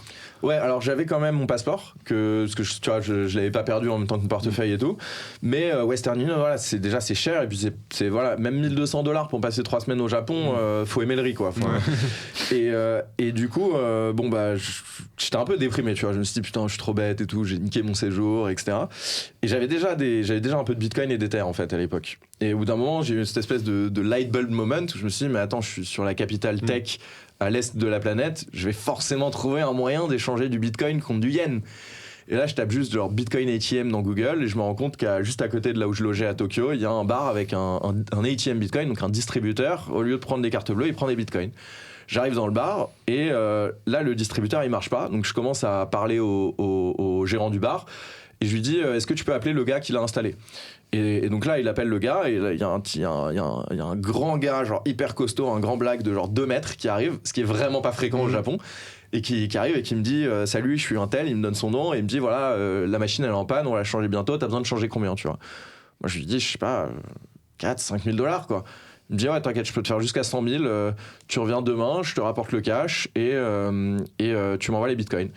Ouais, alors j'avais quand même mon passeport, parce que tu vois, je l'avais pas perdu en même temps que mon portefeuille et tout. Mais Western Union, voilà, c'est cher. Et puis c'est voilà, même $1,200 pour passer 3 semaines au Japon, faut aimer le riz, quoi. Et du coup, j'étais un peu déprimé, tu vois. Je me suis dit, putain, je suis trop bête et tout, j'ai niqué mon séjour, etc. Et j'avais déjà un peu de Bitcoin et d'Ether, en fait, à l'époque. Et au bout d'un moment, j'ai eu cette espèce de light bulb moment où je me suis dit, mais attends, je suis sur la capitale tech à l'est de la planète, je vais forcément trouver un moyen d'échanger du Bitcoin contre du yen. Et là, je tape juste genre Bitcoin ATM dans Google et je me rends compte qu'à juste à côté de là où je logeais à Tokyo, il y a un bar avec un ATM Bitcoin, donc un distributeur. Au lieu de prendre des cartes bleues, il prend des Bitcoins. J'arrive dans le bar et là, le distributeur, il marche pas. Donc, je commence à parler au gérant du bar et je lui dis est-ce que tu peux appeler le gars qui l'a installé ? Et donc là, il appelle le gars, et là, il y a un grand gars, genre hyper costaud, un grand black de genre 2 mètres qui arrive, ce qui est vraiment pas fréquent au Japon, et qui arrive et qui me dit salut, je suis un tel, il me donne son nom, et il me dit voilà, la machine elle est en panne, on va la changer bientôt, t'as besoin de changer combien, tu vois. Moi je lui dis, je sais pas, 4-5 000 $, quoi. Il me dit ouais, t'inquiète, je peux te faire jusqu'à 100 000, tu reviens demain, je te rapporte le cash, et tu m'envoies les bitcoins.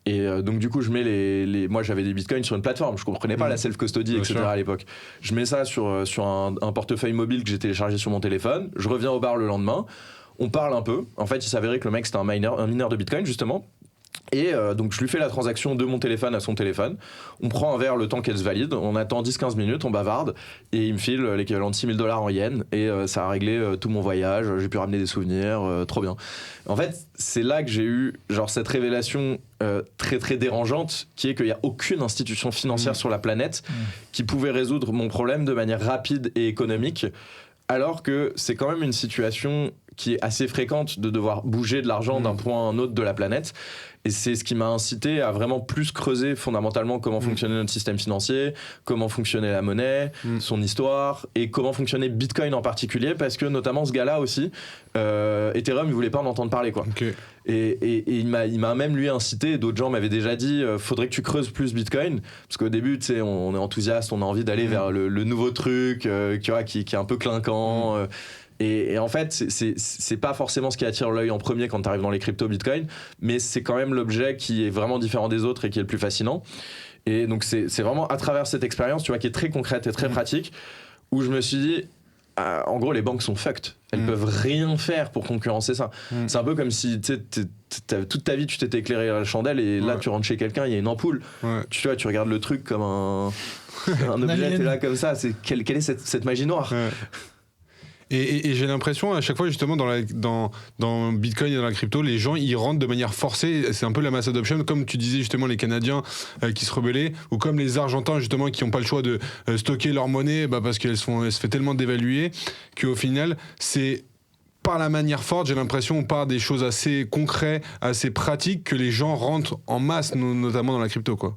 Et donc du coup je mets moi j'avais des bitcoins sur une plateforme, je comprenais pas la self-custody, etc. à l'époque. Je mets ça sur un portefeuille mobile que j'ai téléchargé sur mon téléphone, je reviens au bar le lendemain, on parle un peu, en fait il s'avérait que le mec c'était un mineur de bitcoin justement. Et donc je lui fais la transaction de mon téléphone à son téléphone, on prend un verre le temps qu'elle se valide, on attend 10-15 minutes, on bavarde et il me file l'équivalent de 6 000 $ en yens et ça a réglé tout mon voyage, j'ai pu ramener des souvenirs, trop bien. En fait c'est là que j'ai eu genre cette révélation très très dérangeante qui est qu'il n'y a aucune institution financière sur la planète qui pouvait résoudre mon problème de manière rapide et économique, alors que c'est quand même une situation qui est assez fréquente de devoir bouger de l'argent d'un point à un autre de la planète. Et c'est ce qui m'a incité à vraiment plus creuser fondamentalement comment fonctionnait notre système financier, comment fonctionnait la monnaie, son histoire, et comment fonctionnait Bitcoin en particulier, parce que notamment ce gars-là aussi, Ethereum, il voulait pas en entendre parler, quoi. Okay. Et il m'a même lui incité, d'autres gens m'avaient déjà dit faudrait que tu creuses plus Bitcoin, parce qu'au début, tu sais, on est enthousiaste, on a envie d'aller vers le nouveau truc, tu vois, qui est un peu clinquant. Et en fait, c'est pas forcément ce qui attire l'œil en premier quand tu arrives dans les cryptos Bitcoin, mais c'est quand même l'objet qui est vraiment différent des autres et qui est le plus fascinant. Et donc, c'est vraiment à travers cette expérience, tu vois, qui est très concrète et très pratique, où je me suis dit, en gros, les banques sont fucked. Elles peuvent rien faire pour concurrencer ça. C'est un peu comme si, tu sais, toute ta vie, tu t'étais éclairé à la chandelle et là, tu rentres chez quelqu'un, il y a une ampoule. Tu vois, tu regardes le truc comme un objet, t'es là comme ça. Quelle est cette magie noire ? Et j'ai l'impression, à chaque fois, justement, dans Bitcoin et dans la crypto, les gens, ils rentrent de manière forcée. C'est un peu la mass adoption, comme tu disais, justement, les Canadiens qui se rebellaient, ou comme les Argentins, justement, qui n'ont pas le choix de stocker leur monnaie parce qu'elle se fait tellement dévaluer qu'au final, c'est par la manière forte, j'ai l'impression, par des choses assez concrètes, assez pratiques, que les gens rentrent en masse, notamment dans la crypto, quoi.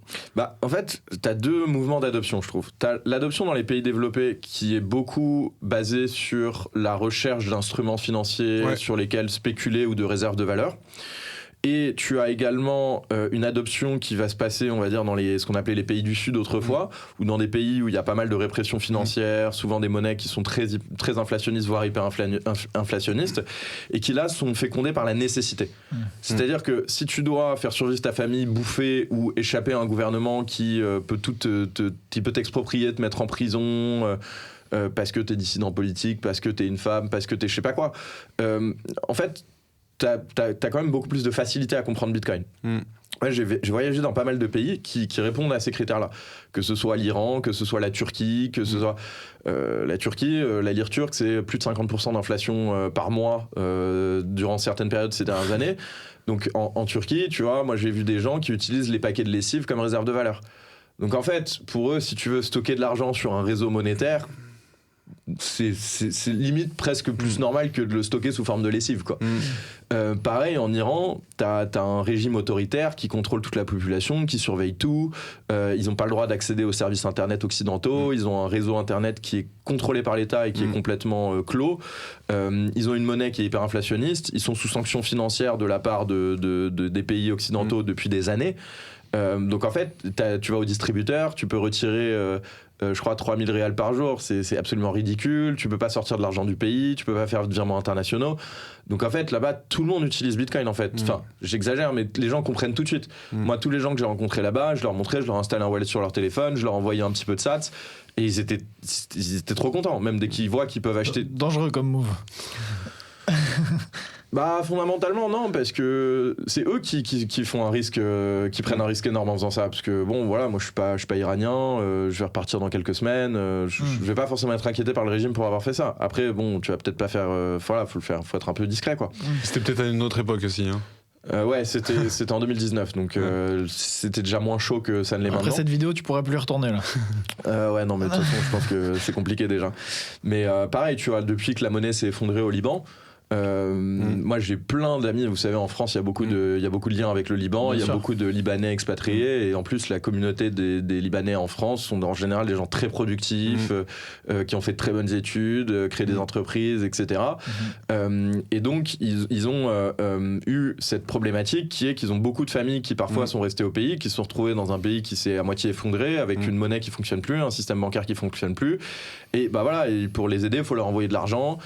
En fait, t'as 2 mouvements d'adoption, je trouve. T'as l'adoption dans les pays développés qui est beaucoup basée sur la recherche d'instruments financiers sur lesquels spéculer ou de réserves de valeur. Et tu as également une adoption qui va se passer, on va dire, dans ce qu'on appelait les pays du Sud autrefois, ou dans des pays où il y a pas mal de répression financière, souvent des monnaies qui sont très, très inflationnistes, voire hyper inflationnistes, et qui là sont fécondées par la nécessité. C'est-à-dire que si tu dois faire survivre ta famille, bouffer ou échapper à un gouvernement qui peut t'exproprier, te mettre en prison... parce que t'es dissident politique, parce que t'es une femme, parce que t'es je sais pas quoi. En fait, t'as quand même beaucoup plus de facilité à comprendre Bitcoin. Ouais, j'ai voyagé dans pas mal de pays qui répondent à ces critères-là. Que ce soit l'Iran, que ce soit la Turquie, que ce soit la Turquie, la lire turque, c'est plus de 50% d'inflation par mois durant certaines périodes ces dernières années. Donc en Turquie, tu vois, moi j'ai vu des gens qui utilisent les paquets de lessive comme réserve de valeur. Donc en fait, pour eux, si tu veux stocker de l'argent sur un réseau monétaire, c'est limite presque plus normal que de le stocker sous forme de lessive, quoi. Pareil, en Iran, t'as un régime autoritaire qui contrôle toute la population, qui surveille tout. Ils n'ont pas le droit d'accéder aux services internet occidentaux. Ils ont un réseau internet qui est contrôlé par l'État et qui est complètement clos. Ils ont une monnaie qui est hyper inflationniste. Ils sont sous sanctions financières de la part des pays occidentaux depuis des années. Donc en fait, tu vas au distributeur, tu peux retirer je crois 3000 réals par jour, c'est absolument ridicule, tu peux pas sortir de l'argent du pays, tu peux pas faire de virements internationaux. Donc en fait, là-bas, tout le monde utilise Bitcoin en fait. Enfin, j'exagère, mais les gens comprennent tout de suite. Moi, tous les gens que j'ai rencontrés là-bas, je leur montrais, je leur installais un wallet sur leur téléphone, je leur envoyais un petit peu de sats, et ils étaient trop contents, même dès qu'ils voient qu'ils peuvent acheter... Dangereux comme move. Bah fondamentalement non, parce que c'est eux qui font un risque, qui prennent un risque énorme en faisant ça, parce que bon voilà, moi je suis pas iranien, je vais repartir dans quelques semaines, je vais pas forcément être inquiété par le régime pour avoir fait ça. Après bon, tu vas peut-être pas faire, voilà, faut le faire, faut être un peu discret quoi. C'était peut-être à une autre époque aussi. Ouais, c'était en 2019, donc c'était déjà moins chaud que ça ne l'est maintenant. Après cette vidéo, tu pourrais plus y retourner là. Ouais, non, mais de toute façon, je pense que c'est compliqué déjà. Mais pareil, tu vois, depuis que la monnaie s'est effondrée au Liban, moi j'ai plein d'amis, vous savez en France il y a beaucoup de liens avec le Liban, il y a beaucoup de Libanais expatriés et en plus la communauté des Libanais en France sont en général des gens très productifs, qui ont fait de très bonnes études, créé des entreprises, etc. Et donc ils ont eu cette problématique qui est qu'ils ont beaucoup de familles qui parfois sont restées au pays, qui se sont retrouvées dans un pays qui s'est à moitié effondré avec une monnaie qui fonctionne plus, un système bancaire qui fonctionne plus, et bah voilà, et pour les aider il faut leur envoyer de l'argent,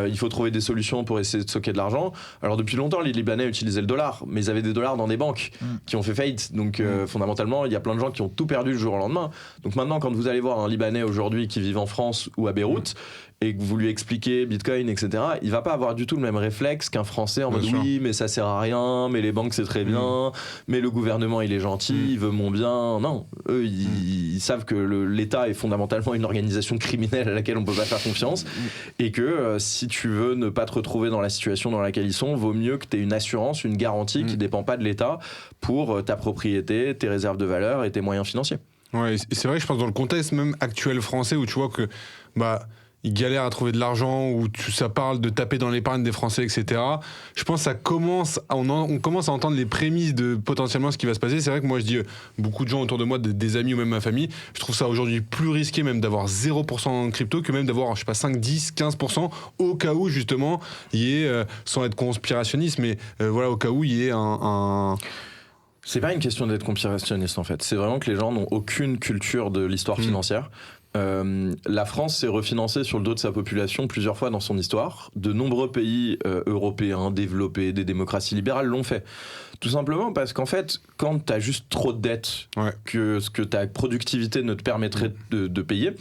il faut trouver des solutions pour essayer de stocker de l'argent. Alors depuis longtemps les Libanais utilisaient le dollar, mais ils avaient des dollars dans des banques qui ont fait faillite, donc fondamentalement il y a plein de gens qui ont tout perdu le jour au lendemain. Donc maintenant quand vous allez voir un Libanais aujourd'hui qui vit en France ou à Beyrouth et que vous lui expliquez Bitcoin, etc., il va pas avoir du tout le même réflexe qu'un Français en mode oui mais ça sert à rien, mais les banques c'est très bien, mais le gouvernement il est gentil, il veut mon bien. Non, eux ils savent que l'État est fondamentalement une organisation criminelle à laquelle on peut pas faire confiance, et que si tu veux ne pas te retrouver dans la situation dans laquelle ils sont, vaut mieux que tu aies une assurance, une garantie qui dépend pas de l'État pour ta propriété, tes réserves de valeur et tes moyens financiers. Ouais, et c'est vrai, je pense dans le contexte même actuel français où tu vois que bah ils galèrent à trouver de l'argent, où ça parle de taper dans l'épargne des Français, etc. Je pense que on commence à entendre les prémices de potentiellement ce qui va se passer. C'est vrai que moi je dis, beaucoup de gens autour de moi, des amis ou même ma famille, je trouve ça aujourd'hui plus risqué même d'avoir 0% en crypto que même d'avoir, je sais pas, 5, 10, 15% au cas où justement il y ait, sans être conspirationniste, mais voilà, au cas où il y ait un... C'est pas une question d'être conspirationniste en fait, c'est vraiment que les gens n'ont aucune culture de l'histoire financière. La France s'est refinancée sur le dos de sa population plusieurs fois dans son histoire. De nombreux pays européens développés, des démocraties libérales l'ont fait. Tout simplement parce qu'en fait, quand tu as juste trop de dettes, que ce que ta productivité ne te permettrait de payer,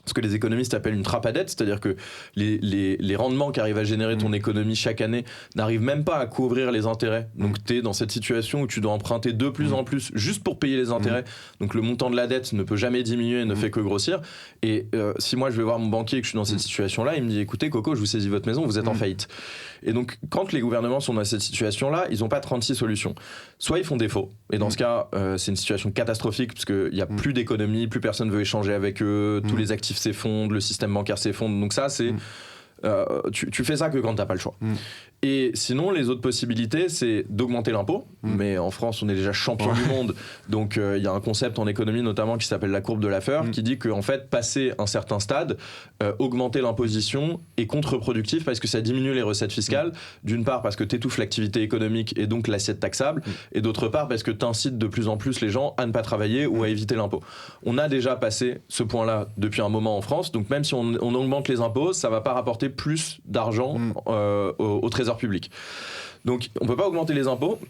ce que les économistes appellent une trappe à dette, c'est-à-dire que les rendements qu'arrive à générer ton économie chaque année n'arrivent même pas à couvrir les intérêts. Donc tu es dans cette situation où tu dois emprunter de plus en plus juste pour payer les intérêts. Donc le montant de la dette ne peut jamais diminuer, ne fait que grossir. Et si moi je vais voir mon banquier et que je suis dans cette situation-là, il me dit écoutez Coco, je vous saisis votre maison, vous êtes en faillite. Et donc quand les gouvernements sont dans cette situation-là, ils n'ont pas 36 solutions. Soit ils font défaut, et dans ce cas c'est une situation catastrophique parce qu'il n'y a plus d'économie, plus personne veut échanger avec eux, tous les actifs s'effondrent, le système bancaire s'effondre. Donc ça, c'est tu fais ça que quand t'as pas le choix. Et sinon, les autres possibilités, c'est d'augmenter l'impôt. Mais en France, on est déjà champion du monde. Donc, il y a un concept en économie notamment qui s'appelle la courbe de Laffer, qui dit qu'en fait, passer un certain stade, augmenter l'imposition est contre-productif parce que ça diminue les recettes fiscales. D'une part, parce que t'étouffes l'activité économique et donc l'assiette taxable. Et d'autre part, parce que t'incites de plus en plus les gens à ne pas travailler ou à éviter l'impôt. On a déjà passé ce point-là depuis un moment en France. Donc, même si on augmente les impôts, ça va pas rapporter plus d'argent au trésor public. Donc on peut pas augmenter les impôts.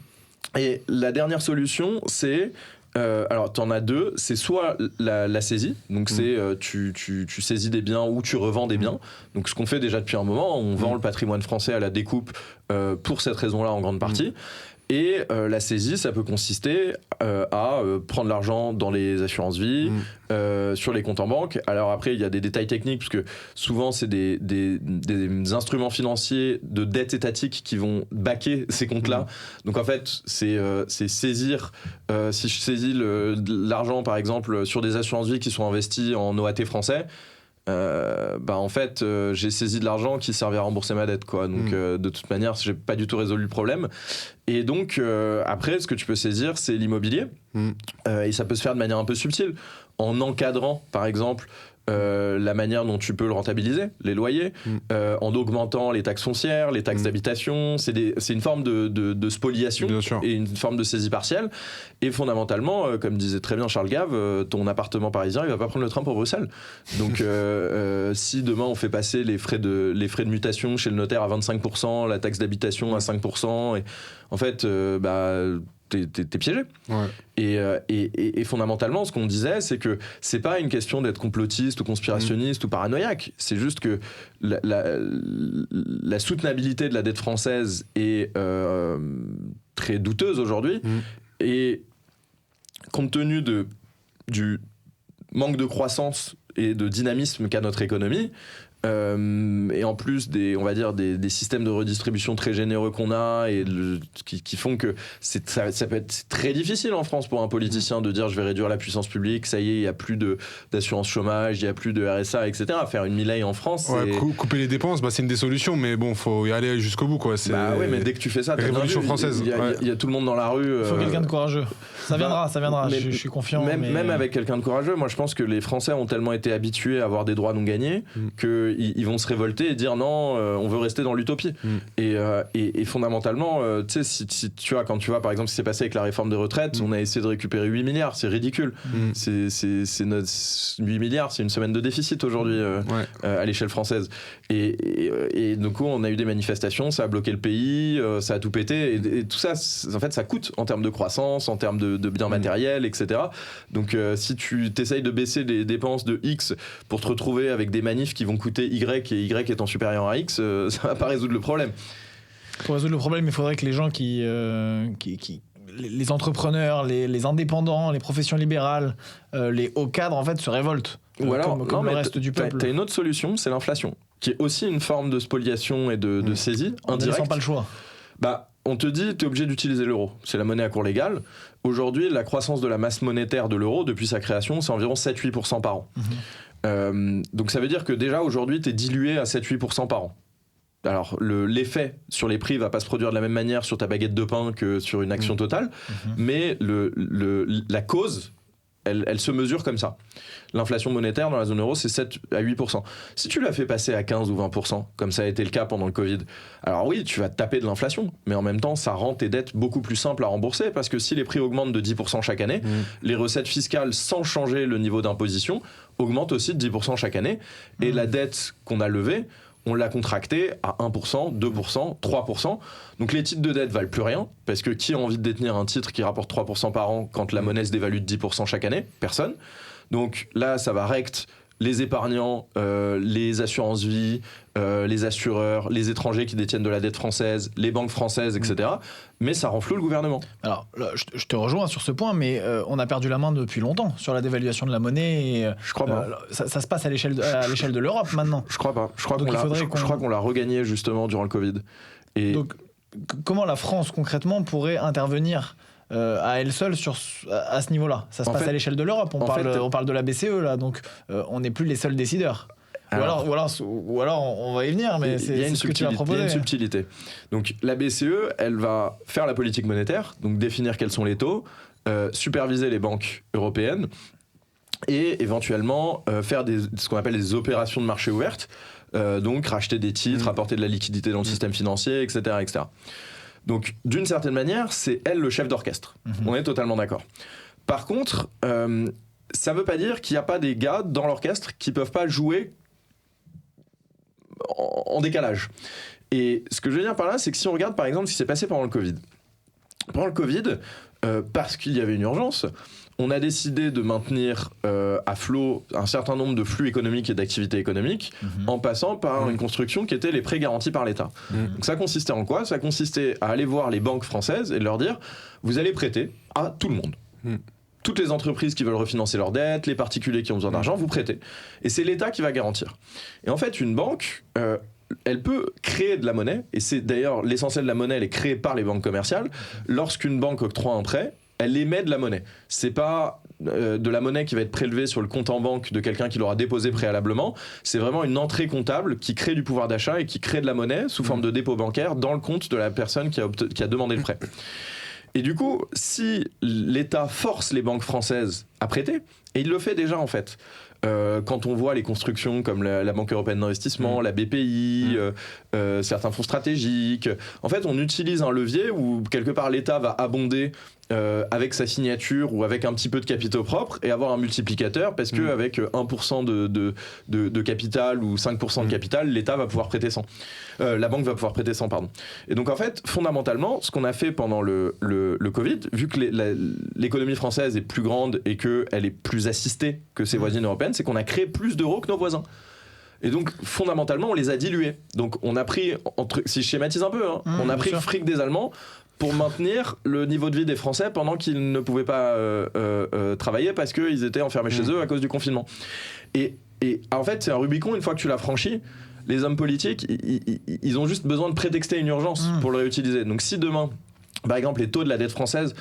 Et la dernière solution, c'est Alors, tu en as deux. C'est soit la saisie, donc c'est tu saisis des biens ou tu revends des biens. Donc, ce qu'on fait déjà depuis un moment, on vend le patrimoine français à la découpe pour cette raison-là en grande partie. Et la saisie, ça peut consister à prendre l'argent dans les assurances vie, sur les comptes en banque. Alors après, il y a des détails techniques, parce que souvent, c'est des instruments financiers de dette étatique qui vont backer ces comptes-là. Donc en fait, c'est saisir, si je saisis l'argent, par exemple, sur des assurances vie qui sont investies en OAT français, en fait j'ai saisi de l'argent qui servait à rembourser ma dette, quoi. Donc de toute manière j'ai pas du tout résolu le problème, et donc après ce que tu peux saisir c'est l'immobilier, et ça peut se faire de manière un peu subtile en encadrant par exemple la manière dont tu peux le rentabiliser, les loyers, en augmentant les taxes foncières, les taxes d'habitation. C'est une forme de spoliation et une forme de saisie partielle. Et fondamentalement, comme disait très bien Charles Gave, ton appartement parisien, il va pas prendre le train pour Bruxelles. Donc si demain on fait passer les frais de mutation chez le notaire à 25%, la taxe d'habitation à 5%, et en fait, t'es piégé. Ouais. Et fondamentalement, ce qu'on disait, c'est que c'est pas une question d'être complotiste ou conspirationniste ou paranoïaque. C'est juste que la soutenabilité de la dette française est très douteuse aujourd'hui. Et compte tenu du manque de croissance et de dynamisme qu'a notre économie, et en plus des systèmes de redistribution très généreux qu'on a, et qui font que ça peut être très difficile en France pour un politicien de dire je vais réduire la puissance publique, ça y est, il n'y a plus d'assurance chômage, il n'y a plus de RSA, etc. Faire une Milei en France, couper les dépenses, c'est une des solutions, mais bon, faut y aller jusqu'au bout, quoi. Oui, mais dès que tu fais ça, Révolution française. Il y a tout le monde dans la rue. Il faut quelqu'un de courageux. Ça viendra. Je suis confiant. Même avec quelqu'un de courageux, moi je pense que les Français ont tellement été habitués à avoir des droits non gagnés qu'ils vont se révolter et dire non, on veut rester dans l'utopie. Et fondamentalement, tu sais, si tu vois, quand tu vois par exemple ce qui s'est passé avec la réforme des retraites, on a essayé de récupérer 8 milliards, c'est ridicule. C'est notre 8 milliards, c'est une semaine de déficit aujourd'hui à l'échelle française. Et du coup, on a eu des manifestations, ça a bloqué le pays, ça a tout pété, et tout ça, en fait, ça coûte en termes de croissance, en termes de biens matériels, etc. Donc, si tu t'essayes de baisser les dépenses de X pour te retrouver avec des manifs qui vont coûter Y, et Y étant supérieur à X, ça va pas résoudre le problème. Pour résoudre le problème, il faudrait que les gens les entrepreneurs, les indépendants, les professions libérales, les hauts cadres, en fait, se révoltent. Ou alors, comme le reste du peuple. T'as une autre solution, c'est l'inflation, qui est aussi une forme de spoliation et de saisie indirecte. On n'a pas le choix. On te dit, t'es obligé d'utiliser l'euro. C'est la monnaie à cours légal. Aujourd'hui, la croissance de la masse monétaire de l'euro, depuis sa création, c'est environ 7-8% par an. Donc ça veut dire que déjà, aujourd'hui, t'es dilué à 7-8% par an. Alors, l'effet sur les prix va pas se produire de la même manière sur ta baguette de pain que sur une action totale, mais la cause, elle se mesure comme ça. L'inflation monétaire dans la zone euro, c'est 7 à 8%. Si tu la fais passer à 15 ou 20%, comme ça a été le cas pendant le Covid, alors oui, tu vas te taper de l'inflation, mais en même temps, ça rend tes dettes beaucoup plus simples à rembourser, parce que si les prix augmentent de 10% chaque année, les recettes fiscales, sans changer le niveau d'imposition, augmentent aussi de 10% chaque année, et la dette qu'on a levée, on l'a contracté à 1%, 2%, 3%. Donc les titres de dette valent plus rien, parce que qui a envie de détenir un titre qui rapporte 3% par an quand la monnaie se dévalue de 10% chaque année ? Personne. Donc là, ça va recte les épargnants, les assurances vie, les assureurs, les étrangers qui détiennent de la dette française, les banques françaises, etc. Mais ça rend flou le gouvernement. Alors, là, je te rejoins sur ce point, mais on a perdu la main depuis longtemps sur la dévaluation de la monnaie. Et, je crois pas. Ça se passe à l'échelle de l'Europe maintenant. Je crois pas. Je crois qu'on l'a regagné justement durant le Covid. Et donc, comment la France concrètement pourrait intervenir à elle seule à ce niveau-là? Ça se passe à l'échelle de l'Europe. On parle de la BCE là, donc on n'est plus les seuls décideurs. Ou alors on va y venir, mais c'est ce que tu vas proposer. Il y a une subtilité. Donc la BCE, elle va faire la politique monétaire, donc définir quels sont les taux, superviser les banques européennes et éventuellement faire ce qu'on appelle des opérations de marché ouvertes, donc racheter des titres, apporter de la liquidité dans le système financier, etc., etc. Donc, d'une certaine manière, c'est elle le chef d'orchestre. On est totalement d'accord. Par contre, ça ne veut pas dire qu'il n'y a pas des gars dans l'orchestre qui ne peuvent pas jouer en décalage. Et ce que je veux dire par là, c'est que si on regarde par exemple ce qui s'est passé pendant le Covid. Pendant le Covid, parce qu'il y avait une urgence, on a décidé de maintenir à flot un certain nombre de flux économiques et d'activités économiques en passant par une construction qui était les prêts garantis par l'État. Donc ça consistait en quoi ? Ça consistait à aller voir les banques françaises et de leur dire vous allez prêter à tout le monde. Toutes les entreprises qui veulent refinancer leurs dettes, les particuliers qui ont besoin d'argent, vous prêtez. Et c'est l'État qui va garantir. Et en fait, une banque, elle peut créer de la monnaie, et c'est d'ailleurs l'essentiel de la monnaie, elle est créée par les banques commerciales. Lorsqu'une banque octroie un prêt, elle émet de la monnaie. C'est pas de la monnaie qui va être prélevée sur le compte en banque de quelqu'un qui l'aura déposé préalablement. C'est vraiment une entrée comptable qui crée du pouvoir d'achat et qui crée de la monnaie sous forme de dépôt bancaire dans le compte de la personne qui a demandé le prêt. Et du coup, si l'État force les banques françaises à prêter, et il le fait déjà en fait, quand on voit les constructions comme la Banque européenne d'investissement, la BPI, certains fonds stratégiques, en fait on utilise un levier où quelque part l'État va abonder avec sa signature ou avec un petit peu de capitaux propres et avoir un multiplicateur parce qu'avec 1% de capital ou 5% de capital, l'État va pouvoir prêter 100. La banque va pouvoir prêter 100, pardon. Et donc en fait, fondamentalement, ce qu'on a fait pendant le Covid, vu que l'économie française est plus grande et qu'elle est plus assistée que ses voisines européennes, c'est qu'on a créé plus d'euros que nos voisins. Et donc, fondamentalement, on les a dilués. Donc, on a pris, si je schématise un peu, on a pris le fric des Allemands pour maintenir le niveau de vie des Français pendant qu'ils ne pouvaient pas travailler parce qu'ils étaient enfermés chez eux à cause du confinement. Et en fait, c'est un Rubicon, une fois que tu l'as franchi, les hommes politiques, ils ont juste besoin de prétexter une urgence pour le réutiliser. Donc, si demain, par exemple, les taux de la dette française,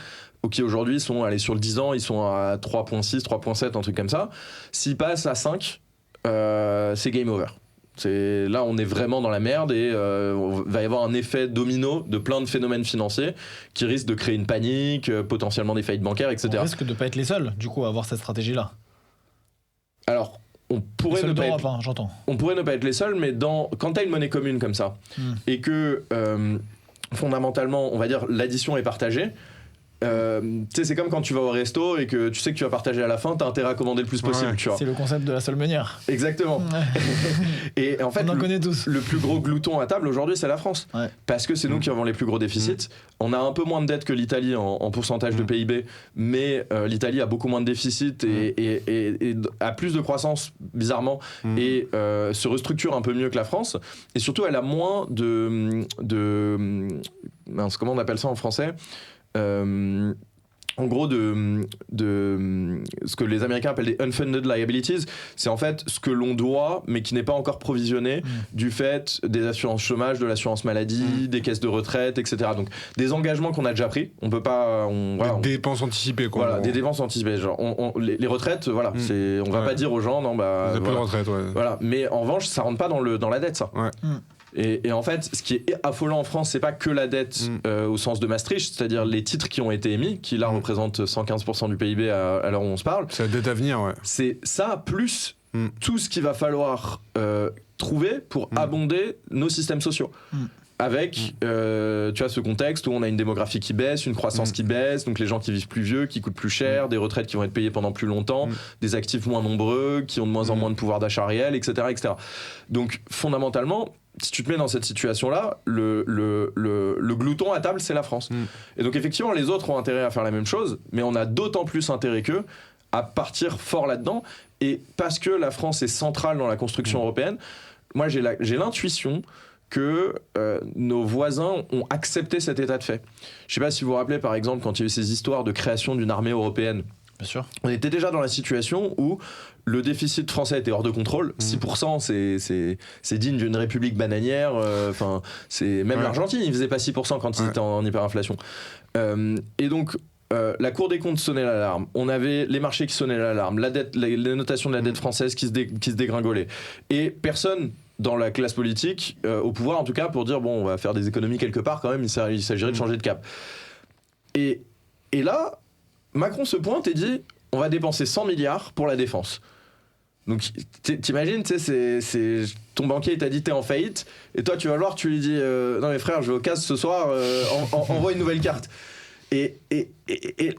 qui aujourd'hui sont allés sur le 10 ans, ils sont à 3,6, 3,7, un truc comme ça. S'ils passent à 5, c'est game over. Là, on est vraiment dans la merde et il va y avoir un effet domino de plein de phénomènes financiers qui risquent de créer une panique, potentiellement des faillites bancaires, etc. On risque de ne pas être les seuls, du coup, à avoir cette stratégie-là. Alors, on pourrait ne pas être... j'entends. On pourrait ne pas être les seuls, mais quand tu as une monnaie commune comme ça et que fondamentalement, on va dire, l'addition est partagée. C'est comme quand tu vas au resto et que tu sais que tu vas partager à la fin, t'as intérêt à commander le plus possible. Tu vois. C'est le concept de la seule meunière. Exactement. Et en fait, on en connaît tous. Le plus gros glouton à table aujourd'hui, c'est la France. Parce que c'est nous qui avons les plus gros déficits. On a un peu moins de dette que l'Italie en pourcentage de PIB, mais l'Italie a beaucoup moins de déficits et a plus de croissance, bizarrement, et se restructure un peu mieux que la France. Et surtout, elle a moins comment on appelle ça en français ? En gros, de ce que les Américains appellent des unfunded liabilities, c'est en fait ce que l'on doit, mais qui n'est pas encore provisionné du fait des assurances chômage, de l'assurance maladie, des caisses de retraite, etc. Donc des engagements qu'on a déjà pris, on peut pas... des dépenses anticipées, quoi. Voilà, des dépenses anticipées. Genre, les retraites, voilà, on va pas dire aux gens, non, bah... Vous avez plus de retraite, Voilà, mais en revanche, ça rentre pas dans la dette, ça. Et en fait, ce qui est affolant en France, c'est pas que la dette au sens de Maastricht, c'est-à-dire les titres qui ont été émis, qui là représentent 115% du PIB à l'heure où on se parle. C'est la dette à venir, C'est ça, plus tout ce qu'il va falloir trouver pour abonder nos systèmes sociaux. Avec tu vois, ce contexte où on a une démographie qui baisse, une croissance qui baisse, donc les gens qui vivent plus vieux, qui coûtent plus cher, des retraites qui vont être payées pendant plus longtemps, des actifs moins nombreux, qui ont de moins en moins de pouvoir d'achat réel, etc., etc. Donc fondamentalement, si tu te mets dans cette situation-là, le glouton à table, c'est la France. Et donc effectivement, les autres ont intérêt à faire la même chose, mais on a d'autant plus intérêt qu'eux à partir fort là-dedans. Et parce que la France est centrale dans la construction européenne, moi j'ai l'intuition que nos voisins ont accepté cet état de fait. Je ne sais pas si vous vous rappelez, par exemple, quand il y a eu ces histoires de création d'une armée européenne. Bien sûr. On était déjà dans la situation où le déficit français était hors de contrôle. 6%, c'est digne d'une république bananière. Même l'Argentine, il faisait pas 6% quand il était en hyperinflation. Et donc, la Cour des comptes sonnait l'alarme. On avait les marchés qui sonnaient l'alarme. La dette, les notations de la dette française qui se dégringolaient. Et personne dans la classe politique, au pouvoir en tout cas, pour dire bon, on va faire des économies quelque part quand même. Il s'agirait de changer de cap. Et là, Macron se pointe et dit on va dépenser 100 milliards pour la défense. Donc t'imagines, tu sais, c'est ton banquier t'a dit t'es en faillite et toi tu vas le voir, tu lui dis non mais frère, je vais au casse ce soir, envoie une nouvelle carte. Et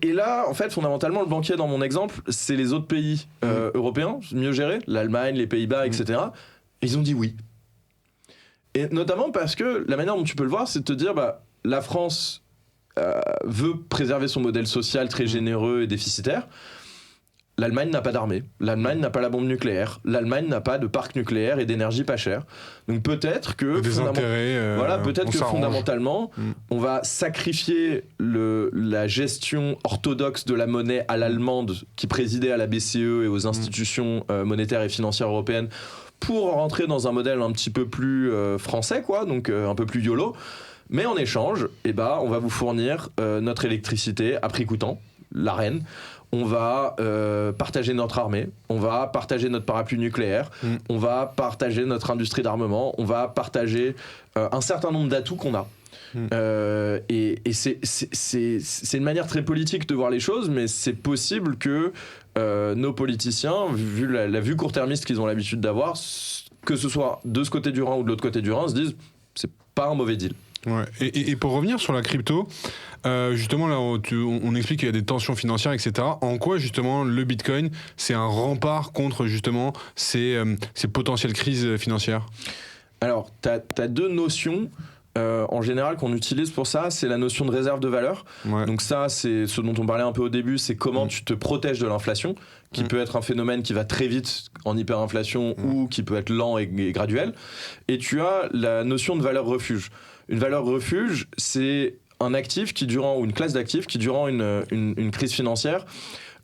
là, en fait, fondamentalement, le banquier dans mon exemple, c'est les autres pays européens, mieux gérés, l'Allemagne, les Pays-Bas, etc. Et ils ont dit oui. Et notamment parce que la manière dont tu peux le voir, c'est de te dire la France, veut préserver son modèle social très généreux et déficitaire. L'Allemagne n'a pas d'armée, l'Allemagne n'a pas la bombe nucléaire, l'Allemagne n'a pas de parc nucléaire et d'énergie pas chère. Donc peut-être que, fondamentalement, on va sacrifier la gestion orthodoxe de la monnaie à l'allemande qui présidait à la BCE et aux institutions monétaires et financières européennes pour rentrer dans un modèle un petit peu plus français, quoi, donc un peu plus YOLO. Mais en échange, on va vous fournir notre électricité à prix coûtant, la reine. On va partager notre armée, on va partager notre parapluie nucléaire, on va partager notre industrie d'armement, on va partager un certain nombre d'atouts qu'on a. Et c'est une manière très politique de voir les choses, mais c'est possible que nos politiciens, vu la vue court-termiste qu'ils ont l'habitude d'avoir, que ce soit de ce côté du Rhin ou de l'autre côté du Rhin, se disent c'est pas un mauvais deal. Ouais. Et pour revenir sur la crypto, justement là on explique qu'il y a des tensions financières, etc. En quoi justement le Bitcoin c'est un rempart contre justement ces potentielles crises financières? Alors t'as deux notions en général qu'on utilise pour ça, c'est la notion de réserve de valeur. Ouais. Donc ça c'est ce dont on parlait un peu au début, c'est comment tu te protèges de l'inflation, qui peut être un phénomène qui va très vite en hyperinflation ou qui peut être lent et graduel. Et tu as la notion de valeur refuge. Une valeur refuge, c'est un actif ou une classe d'actifs qui, durant une crise financière,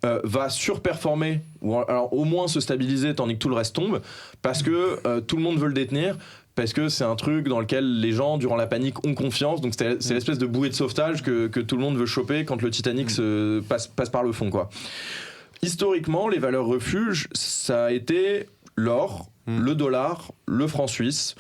va surperformer, ou alors au moins se stabiliser tandis que tout le reste tombe, parce que tout le monde veut le détenir, parce que c'est un truc dans lequel les gens, durant la panique, ont confiance. Donc c'est l'espèce de bouée de sauvetage que tout le monde veut choper quand le Titanic passe par le fond, quoi. Historiquement, les valeurs refuges, ça a été l'or, le dollar, le franc suisse.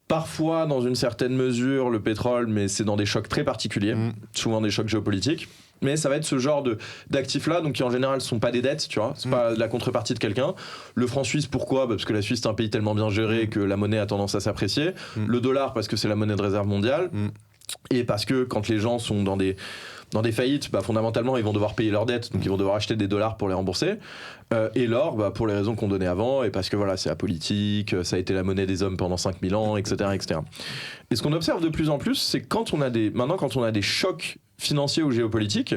Parfois, dans une certaine mesure, le pétrole, mais c'est dans des chocs très particuliers, souvent des chocs géopolitiques. Mais ça va être ce genre d'actifs-là, donc qui en général ne sont pas des dettes, tu vois, c'est pas la contrepartie de quelqu'un. Le franc suisse, pourquoi ? Parce que la Suisse, c'est un pays tellement bien géré que la monnaie a tendance à s'apprécier. Le dollar, parce que c'est la monnaie de réserve mondiale. Et parce que quand les gens sont dans des faillites, fondamentalement, ils vont devoir payer leurs dettes, donc ils vont devoir acheter des dollars pour les rembourser. Et l'or, pour les raisons qu'on donnait avant, et parce que voilà, c'est apolitique, ça a été la monnaie des hommes pendant 5000 ans, etc., etc. Et ce qu'on observe de plus en plus, c'est quand on a des chocs financiers ou géopolitiques,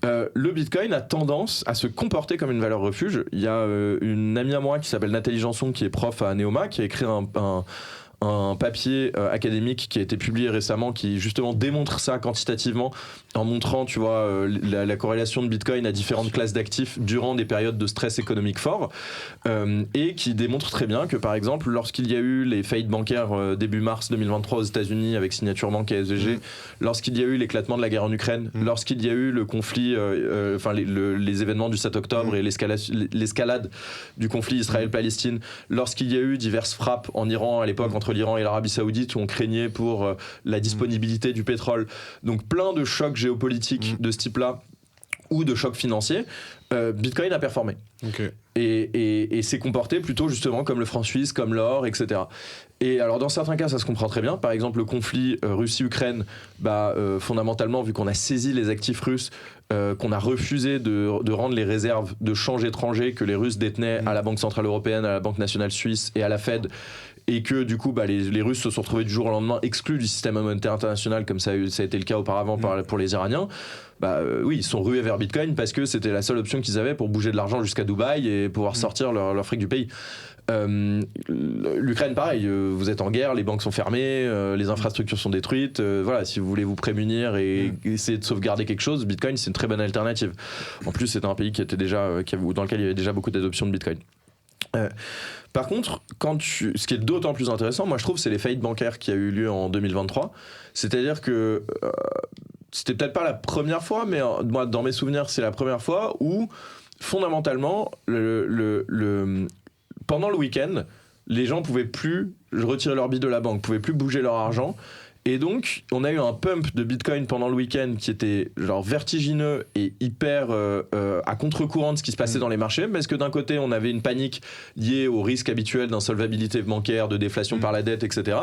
le Bitcoin a tendance à se comporter comme une valeur refuge. Il y a une amie à moi qui s'appelle Nathalie Janson, qui est prof à Neoma, qui a écrit un papier académique qui a été publié récemment qui justement démontre ça quantitativement en montrant, tu vois, la corrélation de Bitcoin à différentes classes d'actifs durant des périodes de stress économique fort, et qui démontre très bien que par exemple lorsqu'il y a eu les faillites bancaires début mars 2023 aux États-Unis avec Signature Bank et SVG, lorsqu'il y a eu l'éclatement de la guerre en Ukraine, lorsqu'il y a eu le conflit, les événements du 7 octobre et l'escalade du conflit Israël-Palestine, lorsqu'il y a eu diverses frappes en Iran à l'époque entre l'Iran et l'Arabie Saoudite où on craignait pour la disponibilité du pétrole, donc plein de chocs géopolitiques de ce type-là ou de chocs financiers, Bitcoin a performé. Okay. Et s'est comporté plutôt justement comme le franc suisse, comme l'or, etc. Et alors dans certains cas ça se comprend très bien, par exemple le conflit Russie-Ukraine, fondamentalement vu qu'on a saisi les actifs russes, qu'on a refusé de rendre les réserves de change étranger que les Russes détenaient à la Banque Centrale Européenne, à la Banque Nationale Suisse et à la Fed, et que du coup les Russes se sont retrouvés du jour au lendemain exclus du système monétaire international comme ça a été le cas auparavant pour les Iraniens, oui, ils sont rués vers Bitcoin parce que c'était la seule option qu'ils avaient pour bouger de l'argent jusqu'à Dubaï et pouvoir sortir leur fric du pays. L'Ukraine pareil, vous êtes en guerre, les banques sont fermées, les infrastructures sont détruites, voilà, si vous voulez vous prémunir et essayer de sauvegarder quelque chose, Bitcoin c'est une très bonne alternative. En plus c'est un pays qui était déjà, dans lequel il y avait déjà beaucoup d'adoption de Bitcoin. Par contre, ce qui est d'autant plus intéressant, moi je trouve, c'est les faillites bancaires qui a eu lieu en 2023. C'est-à-dire que c'était peut-être pas la première fois, mais moi dans mes souvenirs c'est la première fois où fondamentalement pendant le week-end, les gens pouvaient plus retirer leur billes de la banque, pouvaient plus bouger leur argent. Et donc, on a eu un pump de Bitcoin pendant le week-end qui était genre vertigineux et hyper à contre-courant de ce qui se passait dans les marchés, parce que d'un côté, on avait une panique liée au risque habituel d'insolvabilité bancaire, de déflation par la dette, etc.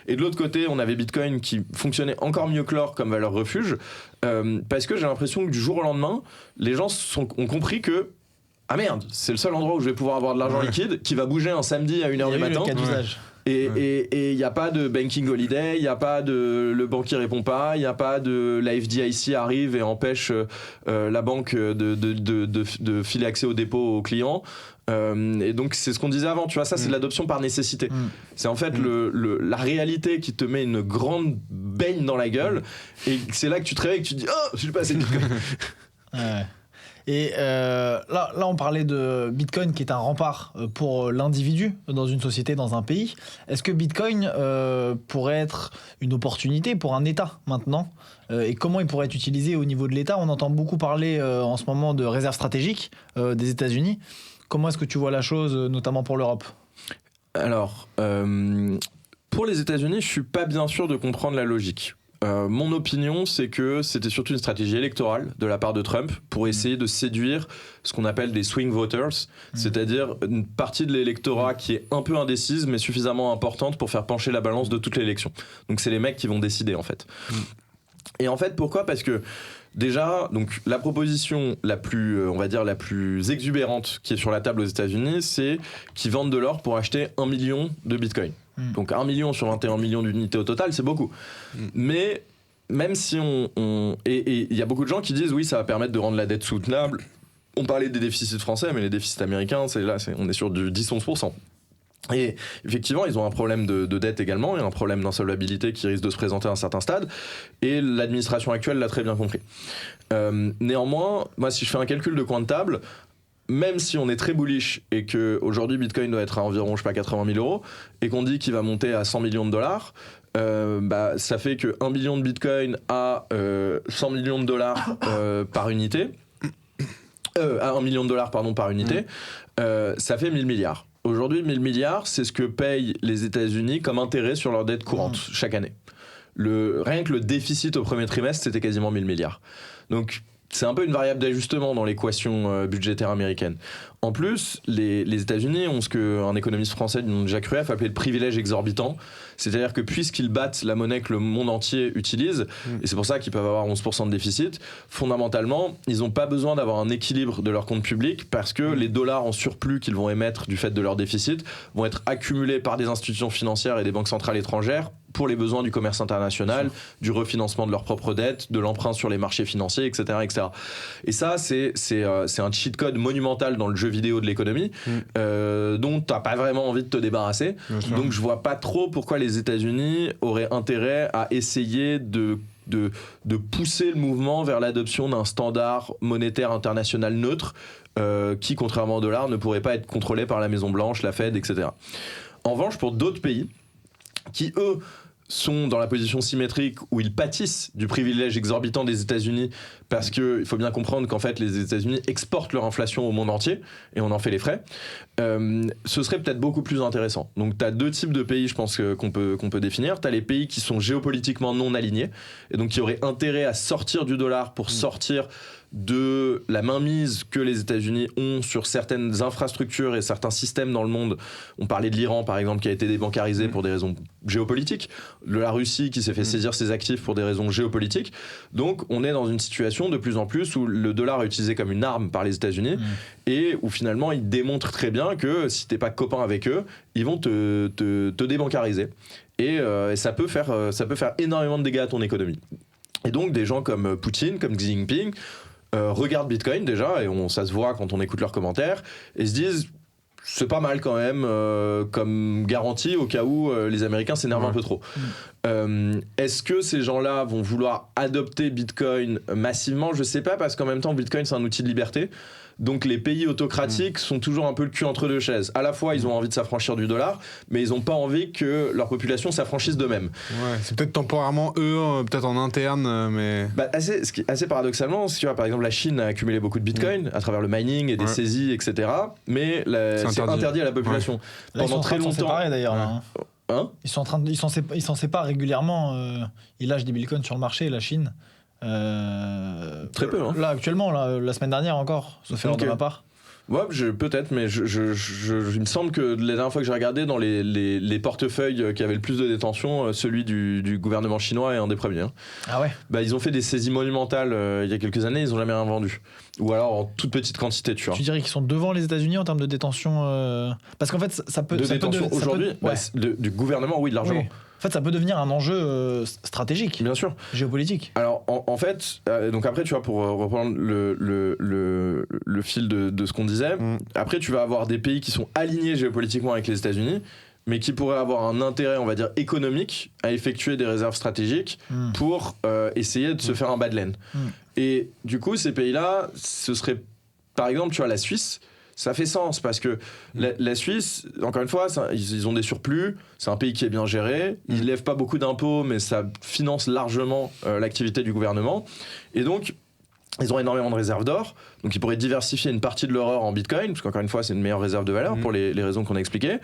Et de l'autre côté, on avait Bitcoin qui fonctionnait encore mieux que l'or comme valeur refuge, parce que j'ai l'impression que du jour au lendemain, les gens ont compris que ah merde, c'est le seul endroit où je vais pouvoir avoir de l'argent liquide qui va bouger un samedi à 1h du matin. Et il n'y a pas de banking holiday, il n'y a pas de le banquier répond pas, il n'y a pas de la FDIC arrive et empêche la banque de filer accès au dépôt aux clients. Et donc c'est ce qu'on disait avant, tu vois, ça c'est de l'adoption par nécessité. C'est en fait la réalité qui te met une grande baigne dans la gueule, et c'est là que tu te réveilles et que tu te dis oh, je suis pas assez Bitcoin. Ouais. Et là, on parlait de Bitcoin qui est un rempart pour l'individu dans une société, dans un pays. Est-ce que Bitcoin pourrait être une opportunité pour un État maintenant et comment il pourrait être utilisé au niveau de l'État? On entend beaucoup parler en ce moment de réserve stratégique des États-Unis. Comment est-ce que tu vois la chose, notamment pour l'Europe? Alors, pour les États-Unis, je suis pas bien sûr de comprendre la logique. Mon opinion, c'est que c'était surtout une stratégie électorale de la part de Trump pour essayer de séduire ce qu'on appelle des swing voters, c'est-à-dire une partie de l'électorat qui est un peu indécise mais suffisamment importante pour faire pencher la balance de toute l'élection. Donc c'est les mecs qui vont décider en fait. Et en fait, pourquoi ? Parce que déjà, donc la proposition la plus, on va dire la plus exubérante qui est sur la table aux États-Unis, c'est qu'ils vendent de l'or pour acheter 1 million de Bitcoin. Donc 1 million sur 21 millions d'unités au total, c'est beaucoup. Mais même si et il y a beaucoup de gens qui disent oui, ça va permettre de rendre la dette soutenable. On parlait des déficits français, mais les déficits américains, on est sur du 10-11%. Et effectivement, ils ont un problème de dette également et un problème d'insolvabilité qui risque de se présenter à un certain stade. Et l'administration actuelle l'a très bien compris. Néanmoins, moi, si je fais un calcul de coin de table, même si on est très bullish et qu'aujourd'hui Bitcoin doit être à environ, je sais pas, 80 000 euros et qu'on dit qu'il va monter à 100 millions de dollars, ça fait que 1 million de Bitcoin à 100 millions de dollars par unité, à 1 million de dollars pardon, par unité, ça fait 1000 milliards. Aujourd'hui, 1000 milliards, c'est ce que payent les États-Unis comme intérêt sur leur dette courante chaque année. Rien que le déficit au premier trimestre, c'était quasiment 1000 milliards. Donc, c'est un peu une variable d'ajustement dans l'équation budgétaire américaine. En plus, les États-Unis ont ce qu'un économiste français, Jacques Rueff, appelait le privilège exorbitant. C'est-à-dire que puisqu'ils battent la monnaie que le monde entier utilise, et c'est pour ça qu'ils peuvent avoir 11% de déficit, fondamentalement, ils n'ont pas besoin d'avoir un équilibre de leur compte public parce que les dollars en surplus qu'ils vont émettre du fait de leur déficit vont être accumulés par des institutions financières et des banques centrales étrangères pour les besoins du commerce international, du refinancement de leurs propres dettes, de l'emprunt sur les marchés financiers, etc. etc. Et ça, c'est un cheat code monumental dans le jeu vidéo de l'économie dont tu n'as pas vraiment envie de te débarrasser. Donc je vois pas trop pourquoi les États-Unis auraient intérêt à essayer de pousser le mouvement vers l'adoption d'un standard monétaire international neutre qui, contrairement au dollar, ne pourrait pas être contrôlé par la Maison-Blanche, la Fed, etc. En revanche, pour d'autres pays qui, eux, sont dans la position symétrique où ils pâtissent du privilège exorbitant des États-Unis parce qu'il faut bien comprendre qu'en fait les États-Unis exportent leur inflation au monde entier et on en fait les frais, ce serait peut-être beaucoup plus intéressant. Donc tu as deux types de pays, je pense, qu'on peut définir. Tu as les pays qui sont géopolitiquement non alignés et donc qui auraient intérêt à sortir du dollar pour sortir de la mainmise que les États-Unis ont sur certaines infrastructures et certains systèmes dans le monde. On parlait de l'Iran, par exemple, qui a été débancarisé pour des raisons géopolitiques, de la Russie qui s'est fait saisir ses actifs pour des raisons géopolitiques. Donc, on est dans une situation de plus en plus où le dollar est utilisé comme une arme par les États-Unis et où finalement, ils démontrent très bien que si t'es pas copain avec eux, ils vont te débancariser. Et ça peut faire énormément de dégâts à ton économie. Et donc, des gens comme Poutine, comme Xi Jinping, regardent Bitcoin déjà, et ça se voit quand on écoute leurs commentaires, et se disent c'est pas mal quand même comme garantie au cas où les Américains s'énervent un peu trop. Est-ce que ces gens-là vont vouloir adopter Bitcoin massivement ? Je sais pas, parce qu'en même temps Bitcoin c'est un outil de liberté. Donc les pays autocratiques sont toujours un peu le cul entre deux chaises. À la fois, ils ont envie de s'affranchir du dollar, mais ils n'ont pas envie que leur population s'affranchisse d'eux-mêmes. Ouais, c'est peut-être temporairement eux, peut-être en interne, mais... Assez paradoxalement, tu vois, par exemple, la Chine a accumulé beaucoup de Bitcoin à travers le mining et des saisies, etc. Mais c'est interdit à la population. Là, pendant très longtemps. Ils sont séparés d'ailleurs. Là, hein ils s'en séparent régulièrement. Ils lâchent des Bitcoins sur le marché, la Chine. Très peu. Là, actuellement, la semaine dernière encore, sauf erreur de ma part. Ouais, peut-être, mais il me semble que la dernière fois que j'ai regardé dans les portefeuilles qui avaient le plus de détention, celui du gouvernement chinois est un des premiers. Hein. Ah ouais. Bah, ils ont fait des saisies monumentales il y a quelques années, ils ont jamais rien vendu. Ou alors en toute petite quantité, tu vois. Tu dirais qu'ils sont devant les États-Unis en termes de détention parce qu'en fait, ça peut. De détention aujourd'hui, ouais. du gouvernement, oui, largement. Oui. En fait, ça peut devenir un enjeu stratégique, Bien sûr. géopolitique. Alors, en fait, donc après, tu vois, pour reprendre le fil de ce qu'on disait, après, tu vas avoir des pays qui sont alignés géopolitiquement avec les États-Unis, mais qui pourraient avoir un intérêt, on va dire, économique à effectuer des réserves stratégiques pour essayer de se faire un bas de laine. Et du coup, ces pays-là, ce serait, par exemple, tu vois, la Suisse. Ça fait sens parce que la Suisse, encore une fois, ils ont des surplus, c'est un pays qui est bien géré, ils ne lèvent pas beaucoup d'impôts, mais ça finance largement l'activité du gouvernement. Et donc, ils ont énormément de réserves d'or, donc ils pourraient diversifier une partie de leur or en bitcoin, parce qu'encore une fois, c'est une meilleure réserve de valeur pour les raisons qu'on a expliquées.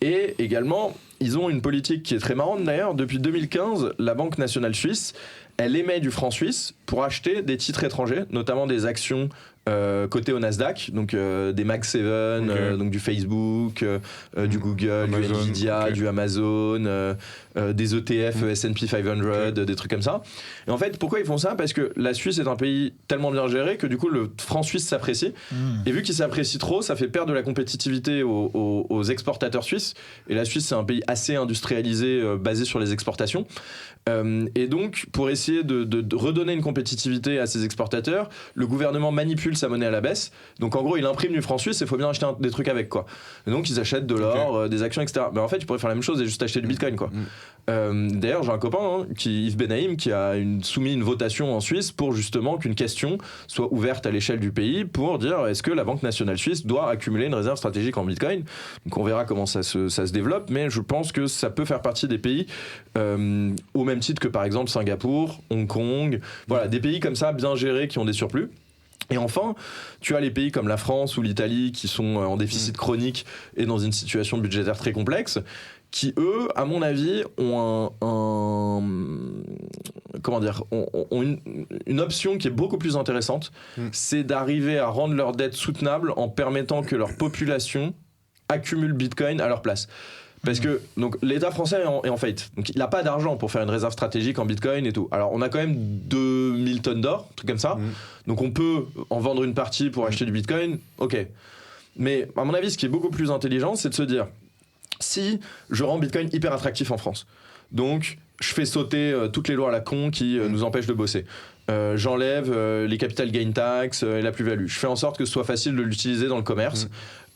Et également, ils ont une politique qui est très marrante d'ailleurs. Depuis 2015, la Banque nationale suisse, elle émet du franc suisse pour acheter des titres étrangers, notamment des actions cotées au Nasdaq, donc des Mag 7, donc du Facebook, du Google, Amazon, du Nvidia, du Amazon, des ETF S&P 500, des trucs comme ça. Et en fait, pourquoi ils font ça ? Parce que la Suisse est un pays tellement bien géré que du coup, le franc suisse s'apprécie. Et vu qu'il s'apprécie trop, ça fait perdre de la compétitivité aux exportateurs suisses. Et la Suisse, c'est un pays assez industrialisé, basé sur les exportations. Et donc, pour essayer de redonner une compétitivité à ces exportateurs, le gouvernement manipule sa monnaie à la baisse. Donc, en gros, il imprime du franc suisse et il faut bien acheter des trucs avec, quoi. Et donc, ils achètent de l'or, des actions, etc. Mais en fait, ils pourraient faire la même chose et juste acheter du bitcoin, quoi. D'ailleurs, j'ai un copain, Yves Benaïm, qui a soumis une votation en Suisse pour justement qu'une question soit ouverte à l'échelle du pays pour dire est-ce que la Banque nationale suisse doit accumuler une réserve stratégique en bitcoin. Donc, on verra comment ça se développe, mais je pense que ça peut faire partie des pays au même titre que par exemple Singapour, Hong Kong, voilà, des pays comme ça bien gérés qui ont des surplus. Et enfin, tu as les pays comme la France ou l'Italie qui sont en déficit chronique et dans une situation budgétaire très complexe, qui eux, à mon avis, ont une option qui est beaucoup plus intéressante, c'est d'arriver à rendre leur dette soutenable en permettant que leur population accumule Bitcoin à leur place. Parce que donc, l'État français est en faillite. Donc il n'a pas d'argent pour faire une réserve stratégique en Bitcoin et tout. Alors on a quand même 2000 tonnes d'or, un truc comme ça. Donc on peut en vendre une partie pour acheter du Bitcoin. Ok. Mais à mon avis, ce qui est beaucoup plus intelligent, c'est de se dire si je rends Bitcoin hyper attractif en France, donc je fais sauter toutes les lois à la con qui nous empêchent de bosser. J'enlève les capital gain tax et la plus-value. Je fais en sorte que ce soit facile de l'utiliser dans le commerce.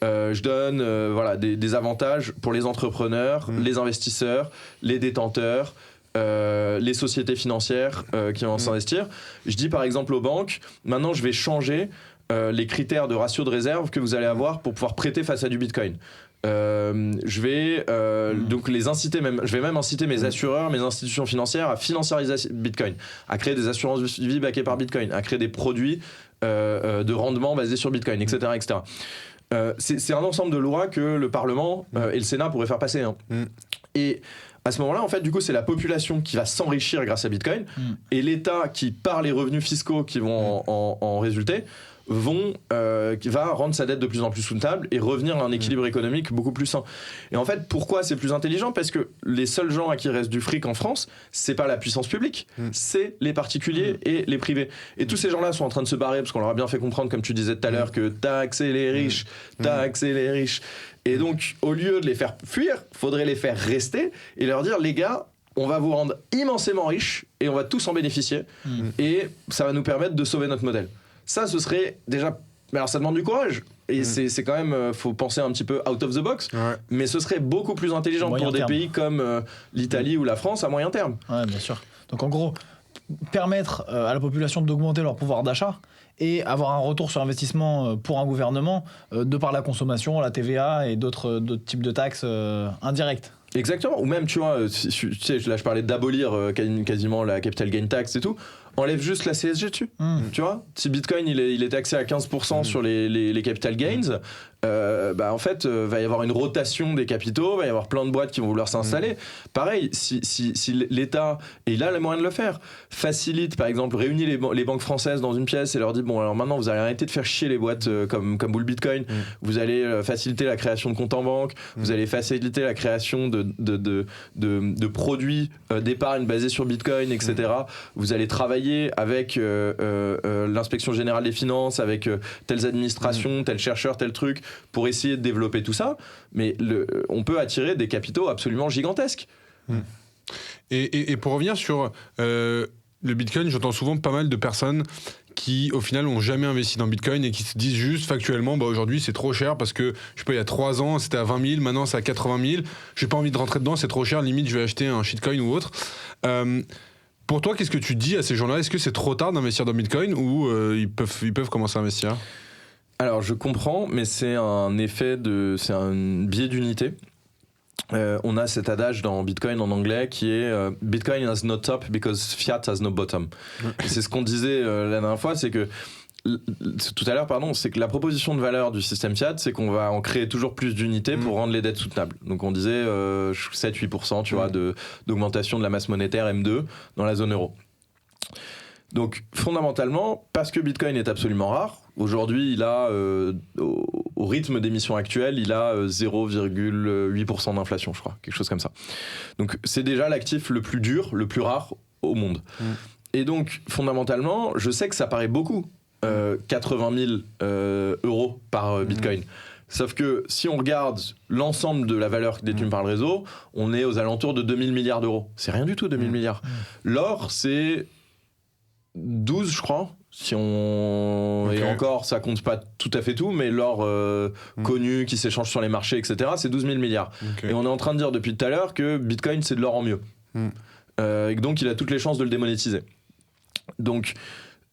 Je donne des avantages pour les entrepreneurs, les investisseurs, les détenteurs, les sociétés financières qui vont s'investir. Je dis par exemple aux banques, maintenant je vais changer les critères de ratio de réserve que vous allez avoir pour pouvoir prêter face à du Bitcoin. Je vais donc les inciter je vais même inciter mes assureurs, mes institutions financières à financiariser Bitcoin, à créer des assurances vie backées par Bitcoin, à créer des produits de rendement basés sur Bitcoin, etc., etc. C'est un ensemble de lois que le Parlement et le Sénat pourraient faire passer. Hein. Et à ce moment-là, en fait, du coup, c'est la population qui va s'enrichir grâce à Bitcoin et l'État qui, par les revenus fiscaux qui vont en résulter, va rendre sa dette de plus en plus soutenable et revenir à un équilibre économique beaucoup plus sain. Et en fait, pourquoi c'est plus intelligent ? Parce que les seuls gens à qui reste du fric en France, c'est pas la puissance publique, c'est les particuliers et les privés. Et tous ces gens-là sont en train de se barrer parce qu'on leur a bien fait comprendre, comme tu disais tout à l'heure, que taxer les riches, taxer les riches. Et donc, au lieu de les faire fuir, faudrait les faire rester et leur dire, les gars, on va vous rendre immensément riches et on va tous en bénéficier et ça va nous permettre de sauver notre modèle. Ça, ce serait déjà... Alors, ça demande du courage. Et c'est quand même... faut penser un petit peu out of the box. Ouais. Mais ce serait beaucoup plus intelligent pour des pays comme l'Italie ou la France à moyen terme. Ouais, bien sûr. Donc, en gros, permettre à la population d'augmenter leur pouvoir d'achat et avoir un retour sur investissement pour un gouvernement de par la consommation, la TVA et d'autres types de taxes indirectes. Exactement. Ou même, tu vois, là, je parlais d'abolir quasiment la capital gain tax et tout. Enlève juste la CSG dessus. Tu vois, si Bitcoin il est taxé à 15% sur les capital gains, en fait, va y avoir une rotation des capitaux, va y avoir plein de boîtes qui vont vouloir s'installer. Pareil, si l'État, et il a les moyens de le faire, facilite, par exemple, réunit les banques françaises dans une pièce et leur dit, bon, alors maintenant, vous allez arrêter de faire chier les boîtes comme Bull Bitcoin, vous allez faciliter la création de comptes en banque, vous allez faciliter la création de produits d'épargne basés sur Bitcoin, etc. Vous allez travailler avec l'inspection générale des finances, avec telles administrations, tels chercheurs, tel truc, pour essayer de développer tout ça, mais on peut attirer des capitaux absolument gigantesques. Et pour revenir sur le Bitcoin, j'entends souvent pas mal de personnes qui, au final, n'ont jamais investi dans Bitcoin et qui se disent juste factuellement, aujourd'hui, c'est trop cher parce que, je sais pas, il y a 3 ans, c'était à 20 000, maintenant, c'est à 80 000. J'ai pas envie de rentrer dedans, c'est trop cher, limite, je vais acheter un shitcoin ou autre. Pour toi, qu'est-ce que tu dis à ces gens-là ? Est-ce que c'est trop tard d'investir dans Bitcoin ou ils peuvent commencer à investir ? Alors, je comprends, mais c'est un biais d'unité. On a cet adage dans Bitcoin en anglais qui est Bitcoin has no top because fiat has no bottom. Et c'est ce qu'on disait la dernière fois, c'est que tout à l'heure, c'est que la proposition de valeur du système fiat, c'est qu'on va en créer toujours plus d'unités pour rendre les dettes soutenables. Donc on disait 7-8%, tu vois, d'augmentation de la masse monétaire M2 dans la zone euro. Donc fondamentalement, parce que Bitcoin est absolument rare, aujourd'hui il a, au rythme d'émission actuelle, il a 0,8% d'inflation, je crois, quelque chose comme ça. Donc c'est déjà l'actif le plus dur, le plus rare au monde. Et donc fondamentalement, je sais que ça paraît beaucoup, 80 000 euros par Bitcoin. Sauf que si on regarde l'ensemble de la valeur détenue par le réseau, on est aux alentours de 2000 milliards d'euros. C'est rien du tout, 2000 milliards. L'or, c'est 12, je crois. Et encore, ça compte pas tout à fait tout, mais l'or connu qui s'échange sur les marchés, etc., c'est 12 000 milliards. Et on est en train de dire depuis tout à l'heure que Bitcoin, c'est de l'or en mieux. Et donc, il a toutes les chances de le démonétiser. Donc,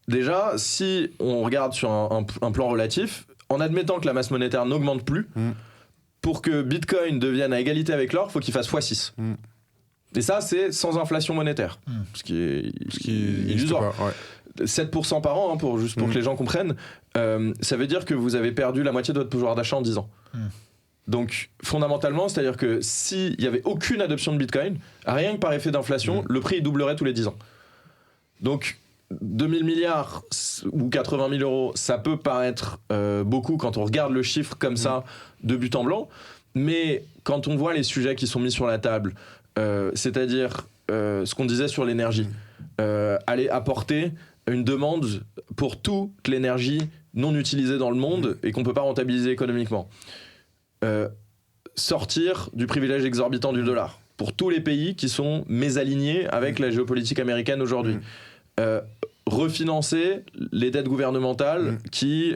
déjà, si on regarde sur un plan relatif, en admettant que la masse monétaire n'augmente plus, pour que Bitcoin devienne à égalité avec l'or, il faut qu'il fasse x6. Et ça, c'est sans inflation monétaire. Ce qui est illusoire. 7% par an, pour que les gens comprennent, ça veut dire que vous avez perdu la moitié de votre pouvoir d'achat en 10 ans. Donc, fondamentalement, c'est-à-dire que s'il n'y avait aucune adoption de Bitcoin, rien que par effet d'inflation, le prix doublerait tous les 10 ans. Donc, 2000 milliards ou 80 000 euros, ça peut paraître beaucoup quand on regarde le chiffre comme ça, de but en blanc, mais quand on voit les sujets qui sont mis sur la table, c'est-à-dire ce qu'on disait sur l'énergie, aller apporter une demande pour toute l'énergie non utilisée dans le monde et qu'on ne peut pas rentabiliser économiquement. Sortir du privilège exorbitant du dollar pour tous les pays qui sont mésalignés avec la géopolitique américaine aujourd'hui. Refinancer les dettes gouvernementales qui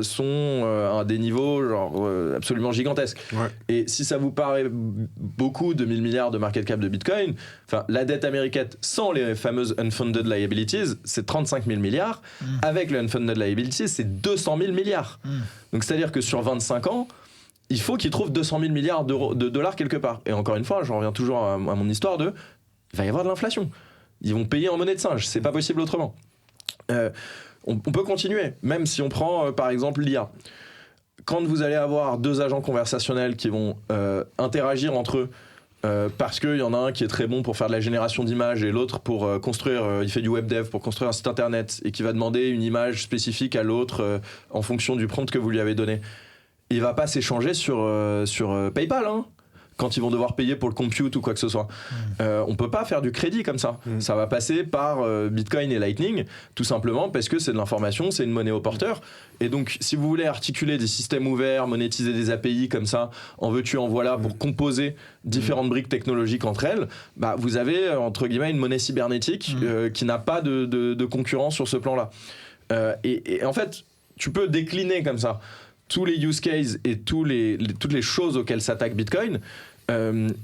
sont à des niveaux absolument gigantesques. Et si ça vous paraît beaucoup, 2000 milliards de market cap de Bitcoin, la dette américaine sans les fameuses unfunded liabilities, c'est 35 000 milliards. Avec les unfunded liabilities, c'est 200 000 milliards. Donc c'est-à-dire que sur 25 ans, il faut qu'ils trouvent 200 000 milliards de dollars quelque part. Et encore une fois, j'en reviens toujours à mon histoire il va y avoir de l'inflation. Ils vont payer en monnaie de singe, c'est pas possible autrement. On peut continuer, même si on prend par exemple l'IA. Quand vous allez avoir 2 agents conversationnels qui vont interagir entre eux, parce qu'il y en a un qui est très bon pour faire de la génération d'images et l'autre pour construire, il fait du web dev pour construire un site internet et qui va demander une image spécifique à l'autre en fonction du prompt que vous lui avez donné. Il va pas s'échanger sur PayPal, quand ils vont devoir payer pour le compute ou quoi que ce soit. On peut pas faire du crédit comme ça. Ça va passer par Bitcoin et Lightning, tout simplement parce que c'est de l'information, c'est une monnaie au porteur. Et donc, si vous voulez articuler des systèmes ouverts, monétiser des API comme ça, en veux-tu, en voilà, pour composer différentes briques technologiques entre elles, vous avez, entre guillemets, une monnaie cybernétique qui n'a pas de concurrence sur ce plan-là. Et en fait, tu peux décliner comme ça tous les use cases et toutes les choses auxquelles s'attaque Bitcoin.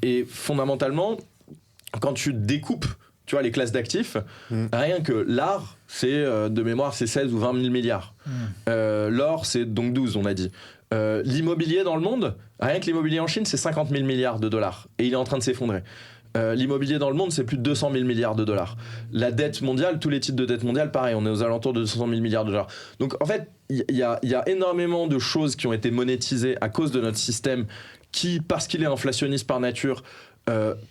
Et fondamentalement, quand tu découpes, tu vois, les classes d'actifs, rien que l'art, c'est de mémoire, c'est 16 ou 20 000 milliards. L'or, c'est donc 12, on a dit. L'immobilier dans le monde, rien que l'immobilier en Chine, c'est 50 000 milliards de dollars. Et il est en train de s'effondrer. L'immobilier dans le monde, c'est plus de 200 000 milliards de dollars. La dette mondiale, tous les titres de dette mondiale, pareil, on est aux alentours de 200 000 milliards de dollars. Donc en fait, il y a énormément de choses qui ont été monétisées à cause de notre système qui, parce qu'il est inflationniste par nature,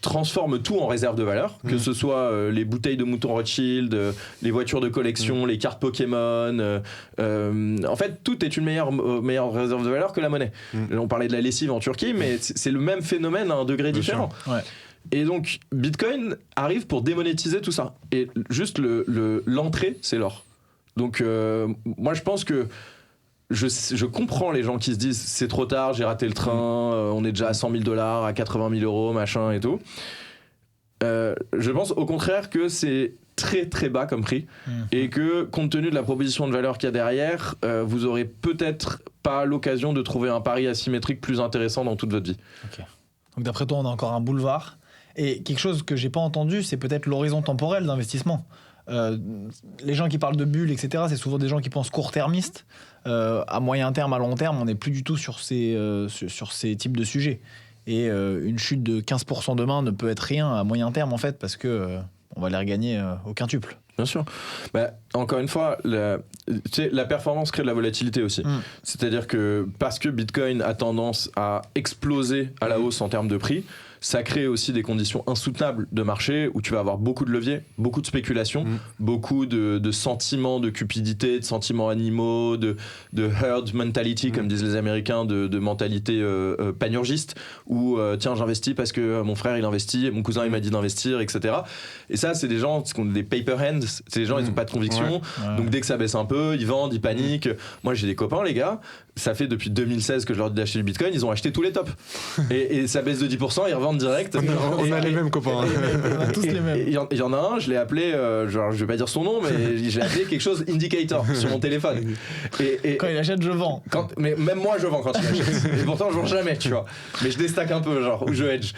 transforme tout en réserve de valeur, que ce soit les bouteilles de mouton Rothschild, les voitures de collection, les cartes Pokémon. En fait, tout est une meilleure réserve de valeur que la monnaie. On parlait de la lessive en Turquie, mais c'est le même phénomène à un degré différent. Ouais. Et donc, Bitcoin arrive pour démonétiser tout ça. Et juste l'entrée, c'est l'or. Donc, moi, je pense que je comprends les gens qui se disent c'est trop tard, j'ai raté le train, on est déjà à 100 000 $, à 80 000 euros, machin et tout. Je pense au contraire que c'est très très bas comme prix et que compte tenu de la proposition de valeur qu'il y a derrière, vous aurez peut-être pas l'occasion de trouver un pari asymétrique plus intéressant dans toute votre vie. Okay. Donc d'après toi, on a encore un boulevard. Et quelque chose que j'ai pas entendu, c'est peut-être l'horizon temporel d'investissement. Les gens qui parlent de bulles, etc., c'est souvent des gens qui pensent court-termistes. À moyen terme, à long terme, on n'est plus du tout sur ces types de sujets. Et une chute de 15% demain ne peut être rien à moyen terme, en fait, parce que on va les regagner au quintuple. Bien sûr. Bah, encore une fois, la performance crée de la volatilité aussi. C'est-à-dire que parce que Bitcoin a tendance à exploser à la hausse en termes de prix, ça crée aussi des conditions insoutenables de marché où tu vas avoir beaucoup de leviers, beaucoup de spéculation, beaucoup de sentiments de cupidité, de sentiments animaux, de herd mentality, comme disent les Américains, de mentalité panurgiste, où tiens, j'investis parce que mon frère il investit, mon cousin il m'a dit d'investir, etc. Et ça, c'est des gens qui ont des paper hands, c'est des gens ils n'ont pas de conviction, donc dès que ça baisse un peu, ils vendent, ils paniquent. Moi j'ai des copains, les gars, ça fait depuis 2016 que je leur dis d'acheter du Bitcoin, ils ont acheté tous les tops. et ça baisse de 10%, ils revendent direct. On a les mêmes copains. On a tous les mêmes. Il y en a un, je l'ai appelé, genre, je vais pas dire son nom, mais j'ai appelé quelque chose indicator sur mon téléphone. Et quand il achète, je vends. Mais même moi, je vends quand il achète. Et pourtant, je vends jamais, tu vois. Mais je déstack un peu, genre, ou je hedge.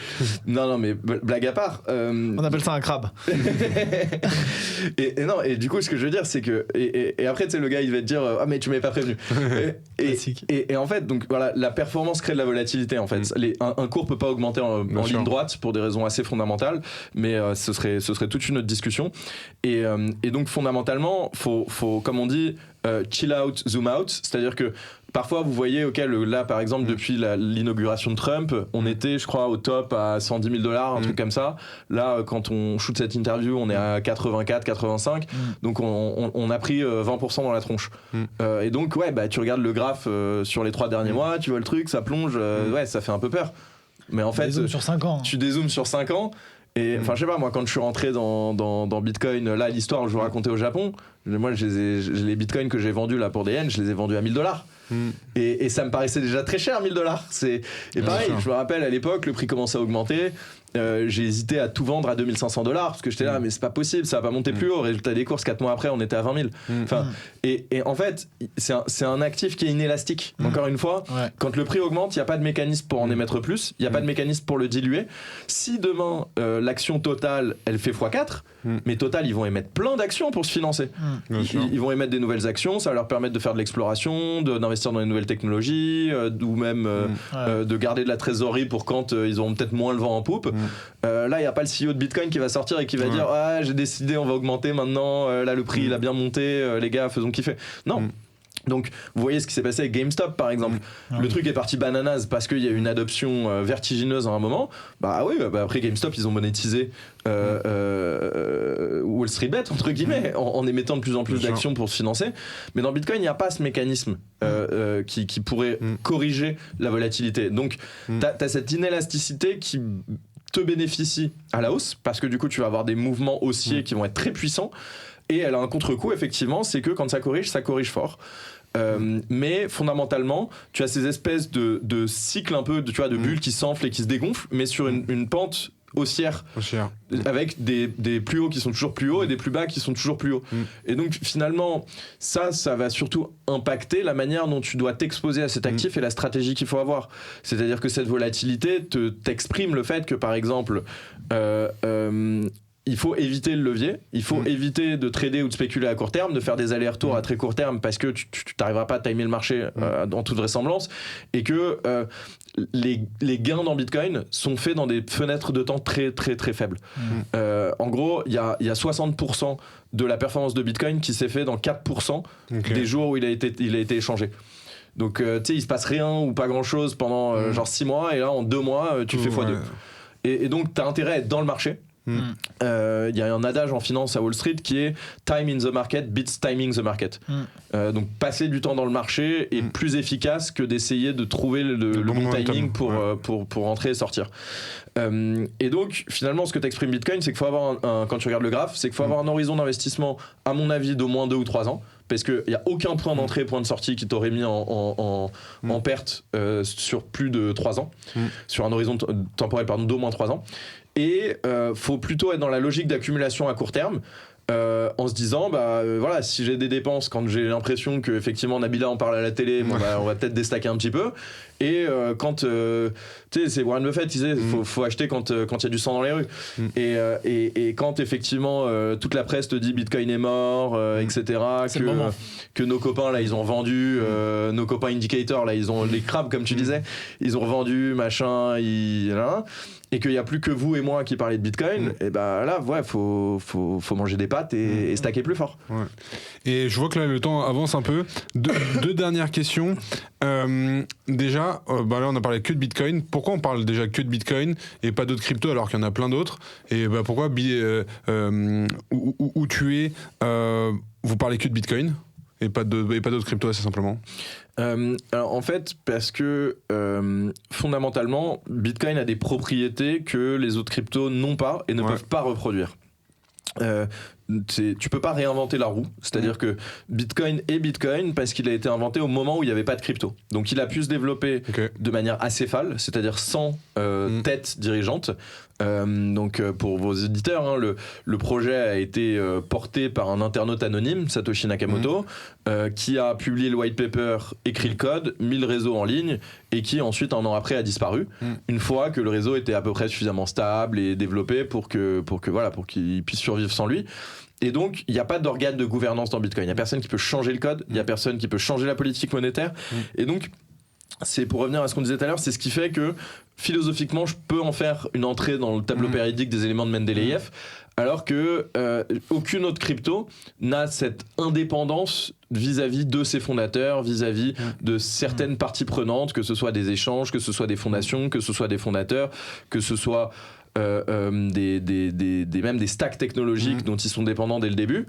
Non, mais blague à part. On appelle ça un crabe. et du coup, ce que je veux dire, c'est que. Et après, tu sais, le gars, il va te dire ah, mais tu m'avais pas prévenu. Et en fait, donc voilà, la performance crée de la volatilité, en fait. Un cours peut pas augmenter en ligne droite pour des raisons assez fondamentales, mais ce serait toute une autre discussion. Et donc fondamentalement, faut comme on dit, chill out, zoom out, c'est-à-dire que parfois vous voyez, là par exemple depuis l'inauguration de Trump, on était je crois au top à 110 000 $, un truc comme ça. Là quand on shoot cette interview, on est à 84, 85, donc on a pris 20% dans la tronche. Et donc ouais, bah tu regardes le graphe sur les 3 derniers mois, tu vois le truc, ça plonge, ouais, ça fait un peu peur. Mais en fait, sur 5 ans. Tu dézoomes sur 5 ans. Et enfin, je sais pas, moi, quand je suis rentré dans Bitcoin, là, l'histoire, je vous racontais au Japon, moi, les Bitcoins que j'ai vendus là pour des yens, je les ai vendus à 1000 $. Et ça me paraissait déjà très cher, 1000 $. Et pareil, je me rappelle à l'époque, le prix commençait à augmenter. J'ai hésité à tout vendre à 2500 $ parce que j'étais là, mais c'est pas possible, ça va pas monter plus haut. Résultat des courses, 4 mois après, on était à 20 000. Enfin, et en fait, c'est un actif qui est inélastique. Encore une fois, quand le prix augmente, il n'y a pas de mécanisme pour en émettre plus, il n'y a pas de mécanisme pour le diluer. Si demain, l'action Total, elle fait x4, mais Total, ils vont émettre plein d'actions pour se financer. Ils vont émettre des nouvelles actions, ça va leur permettre de faire de l'exploration, d'investir dans les nouvelles technologies, ou même de garder de la trésorerie pour quand ils auront peut-être moins le vent en poupe. Là, il n'y a pas le CEO de Bitcoin qui va sortir et qui va dire ah, j'ai décidé, on va augmenter maintenant, là le prix il a bien monté, les gars, faisons kiffer. Non. Donc, vous voyez ce qui s'est passé avec GameStop, par exemple. Le truc est parti bananas parce qu'il y a eu une adoption vertigineuse à un moment. Bah oui, après GameStop, ils ont monétisé Wall Street Bet, entre guillemets, en émettant de plus en plus d'actions pour se financer. Mais dans Bitcoin, il n'y a pas ce mécanisme qui pourrait corriger la volatilité. Donc, t'as cette inélasticité qui te bénéficie à la hausse parce que du coup, tu vas avoir des mouvements haussiers qui vont être très puissants. Et elle a un contre-coup, effectivement, c'est que quand ça corrige fort. Mais fondamentalement, tu as ces espèces de cycles un peu, tu vois, de bulles qui s'enflent et qui se dégonflent, mais sur une pente haussière. Avec des plus hauts qui sont toujours plus hauts et des plus bas qui sont toujours plus hauts. Et donc finalement, ça va surtout impacter la manière dont tu dois t'exposer à cet actif et la stratégie qu'il faut avoir. C'est-à-dire que cette volatilité t'exprime le fait que, par exemple, il faut éviter le levier, il faut éviter de trader ou de spéculer à court terme, de faire des allers-retours à très court terme parce que tu n'arriveras pas à timer le marché en toute vraisemblance, et que les gains dans Bitcoin sont faits dans des fenêtres de temps très très très faibles. En gros, il y a 60% de la performance de Bitcoin qui s'est fait dans 4% des jours où il a été échangé. Donc tu sais, il se passe rien ou pas grand chose pendant genre 6 mois, et là en 2 mois tu fais x2. Et donc tu as intérêt à être dans le marché. Y a un adage en finance à Wall Street qui est time in the market beats timing the market. Donc passer du temps dans le marché est plus efficace que d'essayer de trouver le bon timing pour entrer et sortir. Et donc finalement ce que t'exprime Bitcoin, c'est qu'il faut avoir quand tu regardes le graphe, c'est qu'il faut avoir un horizon d'investissement à mon avis d'au moins 2 ou 3 ans, parce qu'il n'y a aucun point d'entrée, point de sortie qui t'aurait mis en perte sur plus de 3 ans, sur un horizon temporel d'au moins 3 ans. Et faut plutôt être dans la logique d'accumulation à court terme, en se disant voilà, si j'ai des dépenses, quand j'ai l'impression que effectivement Nabila en parle à la télé, on va peut-être déstacker un petit peu. Et quand tu sais, c'est Warren Buffett qui disait faut acheter quand il y a du sang dans les rues. Et quand effectivement toute la presse te dit Bitcoin est mort, etc., que nos copains là ils ont vendu, nos copains indicators là ils ont les crabes comme tu disais, ils ont vendu machin, et qu'il n'y a plus que vous et moi qui parlez de Bitcoin, et là faut manger des pâtes et stacker plus fort. Et je vois que là le temps avance un peu. Deux dernières questions. Déjà, là on a parlé que de Bitcoin. Pourquoi on parle déjà que de Bitcoin et pas d'autres cryptos alors qu'il y en a plein d'autres? Et pourquoi où tu es, vous parlez que de Bitcoin et pas d'autres cryptos, assez simplement? Alors en fait, parce que fondamentalement, Bitcoin a des propriétés que les autres cryptos n'ont pas et ne peuvent pas reproduire. Tu peux pas réinventer la roue, c'est-à-dire que Bitcoin est Bitcoin parce qu'il a été inventé au moment où il n'y avait pas de crypto. Donc il a pu se développer de manière acéphale, c'est-à-dire sans tête dirigeante. Donc pour vos éditeurs, le projet a été porté par un internaute anonyme, Satoshi Nakamoto, qui a publié le white paper, écrit le code, mis le réseau en ligne, et qui ensuite un an après a disparu, une fois que le réseau était à peu près suffisamment stable et développé pour qu'il puisse survivre sans lui. Et donc, il n'y a pas d'organe de gouvernance dans Bitcoin. Il n'y a personne qui peut changer le code, il n'y a personne qui peut changer la politique monétaire. Et donc, c'est pour revenir à ce qu'on disait tout à l'heure, c'est ce qui fait que philosophiquement, je peux en faire une entrée dans le tableau périodique des éléments de Mendeleïev, alors que aucune autre crypto n'a cette indépendance vis-à-vis de ses fondateurs, vis-à-vis de certaines parties prenantes, que ce soit des échanges, que ce soit des fondations, que ce soit des fondateurs, que ce soit même des stacks technologiques dont ils sont dépendants dès le début.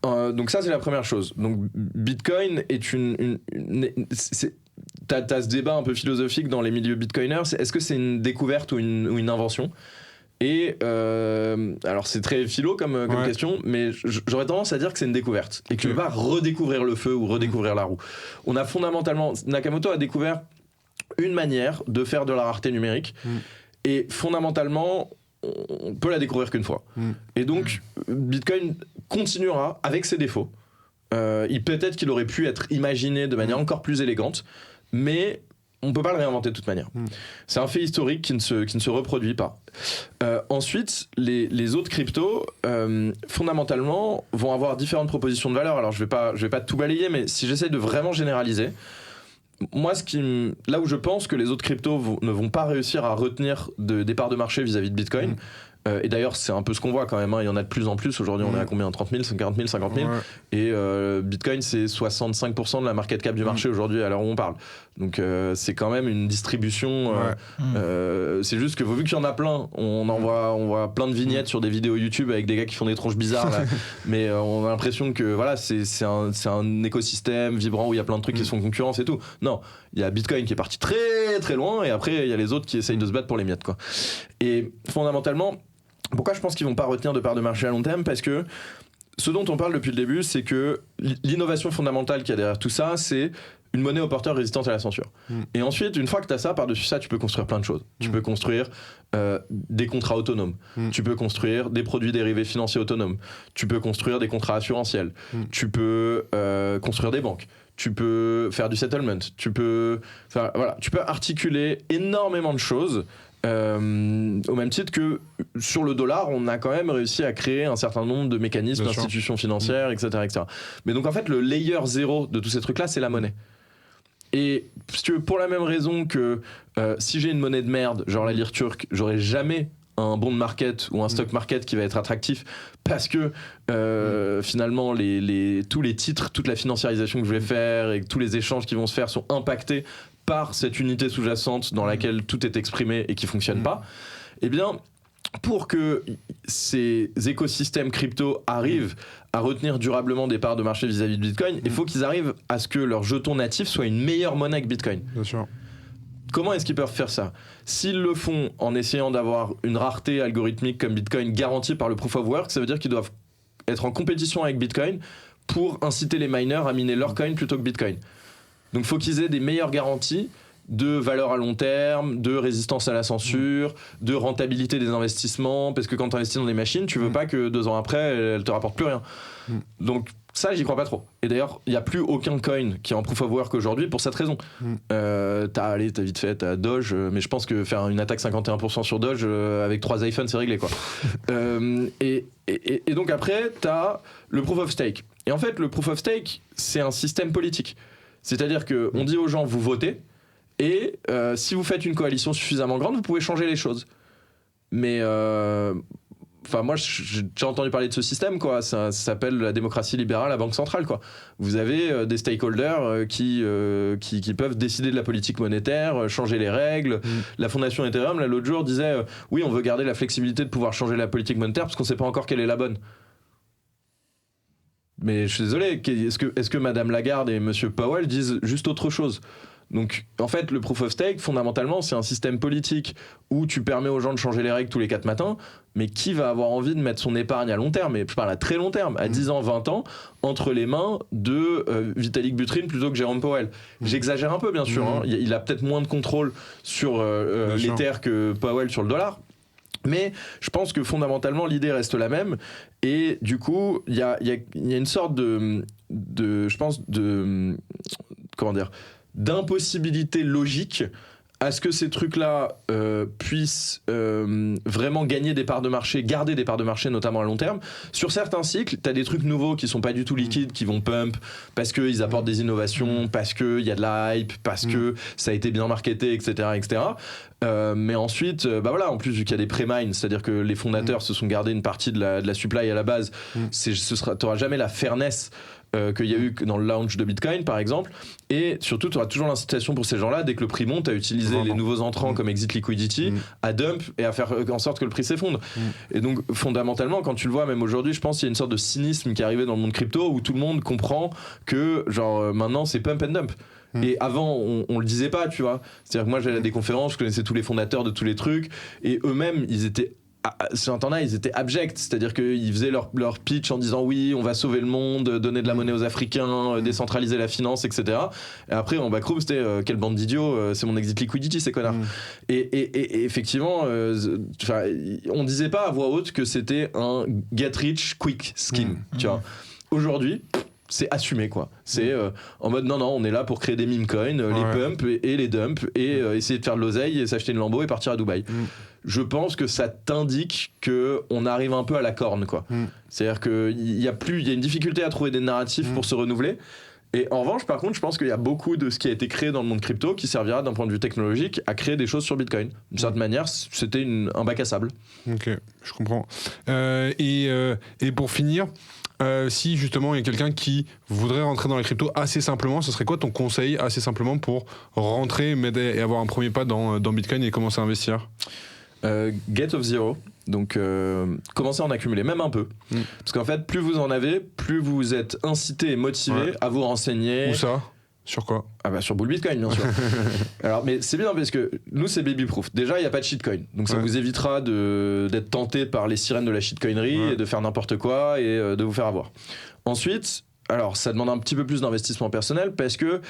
Donc ça, c'est la première chose. Donc Bitcoin est t'as ce débat un peu philosophique dans les milieux bitcoiners, est-ce que c'est une découverte ou une invention? Et alors c'est très philo comme question, mais j'aurais tendance à dire que c'est une découverte et que tu ne vas pas redécouvrir le feu ou redécouvrir la roue. On a fondamentalement, Nakamoto a découvert une manière de faire de la rareté numérique, et fondamentalement on peut la découvrir qu'une fois. Et donc Bitcoin continuera avec ses défauts. Peut-être qu'il aurait pu être imaginé de manière encore plus élégante, mais on peut pas le réinventer de toute manière. C'est un fait historique qui ne se reproduit pas. Ensuite, les autres cryptos, fondamentalement, vont avoir différentes propositions de valeur. Alors je vais pas tout balayer, mais si j'essaie de vraiment généraliser, moi, là où je pense que les autres cryptos ne vont pas réussir à retenir des parts de marché vis-à-vis de Bitcoin, et d'ailleurs c'est un peu ce qu'on voit quand même, il y en a de plus en plus aujourd'hui. On est à combien? 30 000, 40 000, 50 000, et Bitcoin c'est 65% de la market cap du marché aujourd'hui à l'heure où on parle. Donc c'est quand même une distribution, c'est juste que vu qu'il y en a plein, on voit plein de vignettes sur des vidéos YouTube avec des gars qui font des tronches bizarres là. Mais on a l'impression que voilà, c'est un écosystème vibrant où il y a plein de trucs qui se font concurrence et tout. Non, il y a Bitcoin qui est parti très très loin, et après il y a les autres qui essayent de se battre pour les miettes, quoi. Et fondamentalement, pourquoi je pense qu'ils vont pas retenir de part de marché à long terme? Parce que ce dont on parle depuis le début, c'est que l'innovation fondamentale qu'il y a derrière tout ça, c'est une monnaie au porteur résistante à la censure. Et ensuite, une fois que tu as ça, par-dessus ça, tu peux construire plein de choses. Tu peux construire des contrats autonomes. Tu peux construire des produits dérivés financiers autonomes. Tu peux construire des contrats assurantiels. Tu peux construire des banques. Tu peux faire du settlement. Tu peux articuler énormément de choses Au même titre que sur le dollar, on a quand même réussi à créer un certain nombre de mécanismes, d'institutions financières, etc., etc. Mais donc en fait, le layer 0 de tous ces trucs-là, c'est la monnaie. Et si tu veux, pour la même raison que si j'ai une monnaie de merde, genre la lire turque, j'aurai jamais un bond market ou un stock market qui va être attractif parce que finalement tous les titres, toute la financiarisation que je vais faire et tous les échanges qui vont se faire sont impactés par cette unité sous-jacente dans laquelle tout est exprimé et qui fonctionne pas. Eh bien, pour que ces écosystèmes crypto arrivent à retenir durablement des parts de marché vis-à-vis de Bitcoin, il faut qu'ils arrivent à ce que leur jeton natif soit une meilleure monnaie que Bitcoin. Bien sûr. Comment est-ce qu'ils peuvent faire ça ? S'ils le font en essayant d'avoir une rareté algorithmique comme Bitcoin garantie par le proof of work, ça veut dire qu'ils doivent être en compétition avec Bitcoin pour inciter les miners à miner leur coin plutôt que Bitcoin. Donc il faut qu'ils aient des meilleures garanties de valeur à long terme, de résistance à la censure, de rentabilité des investissements, parce que quand tu investis dans des machines, tu veux pas que 2 ans après, elles te rapportent plus rien. Donc ça, j'y crois pas trop. Et d'ailleurs, il n'y a plus aucun coin qui est en proof of work aujourd'hui pour cette raison. T'as vite fait, t'as Doge, mais je pense que faire une attaque 51% sur Doge avec 3 iPhones, c'est réglé, quoi. Et donc après, t'as le proof of stake. Et en fait, le proof of stake, c'est un système politique. C'est-à-dire qu'on dit aux gens, vous votez, et si vous faites une coalition suffisamment grande, vous pouvez changer les choses. Mais moi, j'ai déjà entendu parler de ce système, quoi. Ça s'appelle la démocratie libérale à banque centrale, quoi. Vous avez des stakeholders qui peuvent décider de la politique monétaire, changer les règles. La fondation Ethereum, là, l'autre jour, disait oui, on veut garder la flexibilité de pouvoir changer la politique monétaire parce qu'on ne sait pas encore quelle est la bonne. Mais je suis désolé, est-ce que Madame Lagarde et Monsieur Powell disent juste autre chose ? Donc, en fait, le proof of stake, fondamentalement, c'est un système politique où tu permets aux gens de changer les règles tous les 4 matins, mais qui va avoir envie de mettre son épargne à long terme, et je parle à très long terme, à 10 ans, 20 ans, entre les mains de Vitalik Buterin plutôt que Jérôme Powell. J'exagère un peu, bien sûr, hein. Il a peut-être moins de contrôle sur l'Ether que Powell sur le dollar. Mais je pense que fondamentalement l'idée reste la même, et du coup il y a une sorte de je pense d'impossibilité logique à ce que ces trucs-là puissent vraiment gagner des parts de marché, garder des parts de marché, notamment à long terme. Sur certains cycles, tu as des trucs nouveaux qui sont pas du tout liquides, qui vont pump, parce qu'ils apportent des innovations, parce qu'il y a de la hype, parce que ça a été bien marketé, etc. etc. Mais ensuite, en plus, vu qu'il y a des pré-mines, c'est-à-dire que les fondateurs se sont gardés une partie de la supply à la base, t'auras jamais la fairness qu'il y a eu dans le launch de Bitcoin, par exemple. Et surtout, tu auras toujours l'incitation pour ces gens-là, dès que le prix monte, à utiliser les nouveaux entrants comme Exit Liquidity, à dump et à faire en sorte que le prix s'effondre. Et donc, fondamentalement, quand tu le vois, même aujourd'hui, je pense qu'il y a une sorte de cynisme qui est arrivé dans le monde crypto où tout le monde comprend que, maintenant, c'est pump and dump. Et avant, on le disait pas, tu vois. C'est-à-dire que moi, j'allais à des conférences, je connaissais tous les fondateurs de tous les trucs, et eux-mêmes, ils étaient sur un temps-là, ils étaient abjects, c'est-à-dire qu'ils faisaient leur pitch en disant oui, on va sauver le monde, donner de la monnaie aux Africains, décentraliser la finance, etc. Et après, en backroom, c'était quelle bande d'idiots, c'est mon Exit Liquidity, ces connards. Et effectivement, on disait pas à voix haute que c'était un get rich quick scheme, tu vois. Aujourd'hui, c'est assumé, quoi. C'est en mode non, on est là pour créer des meme coins, les pumps et les dumps, et essayer de faire de l'oseille et s'acheter une Lambo et partir à Dubaï. Je pense que ça t'indique qu'on arrive un peu à la corne, quoi. C'est-à-dire qu'il y a une difficulté à trouver des narratifs pour se renouveler. Et en revanche, par contre, je pense qu'il y a beaucoup de ce qui a été créé dans le monde crypto qui servira d'un point de vue technologique à créer des choses sur Bitcoin. D'une certaine manière, c'était un bac à sable. Ok, je comprends. Et pour finir, si justement il y a quelqu'un qui voudrait rentrer dans les cryptos assez simplement, ce serait quoi ton conseil assez simplement pour rentrer et avoir un premier pas dans Bitcoin et commencer à investir ? Get of zero, donc commencez à en accumuler, même un peu, parce qu'en fait plus vous en avez, plus vous êtes incité et motivé à vous renseigner. Où ça ? Sur quoi ? Sur Bull Bitcoin, bien sûr. Alors, mais c'est bien parce que nous, c'est baby proof. Déjà, il n'y a pas de shitcoin. Donc, ça vous évitera d'être tenté par les sirènes de la shitcoinerie et de faire n'importe quoi et de vous faire avoir. Ensuite, alors, ça demande un petit peu plus d'investissement personnel parce que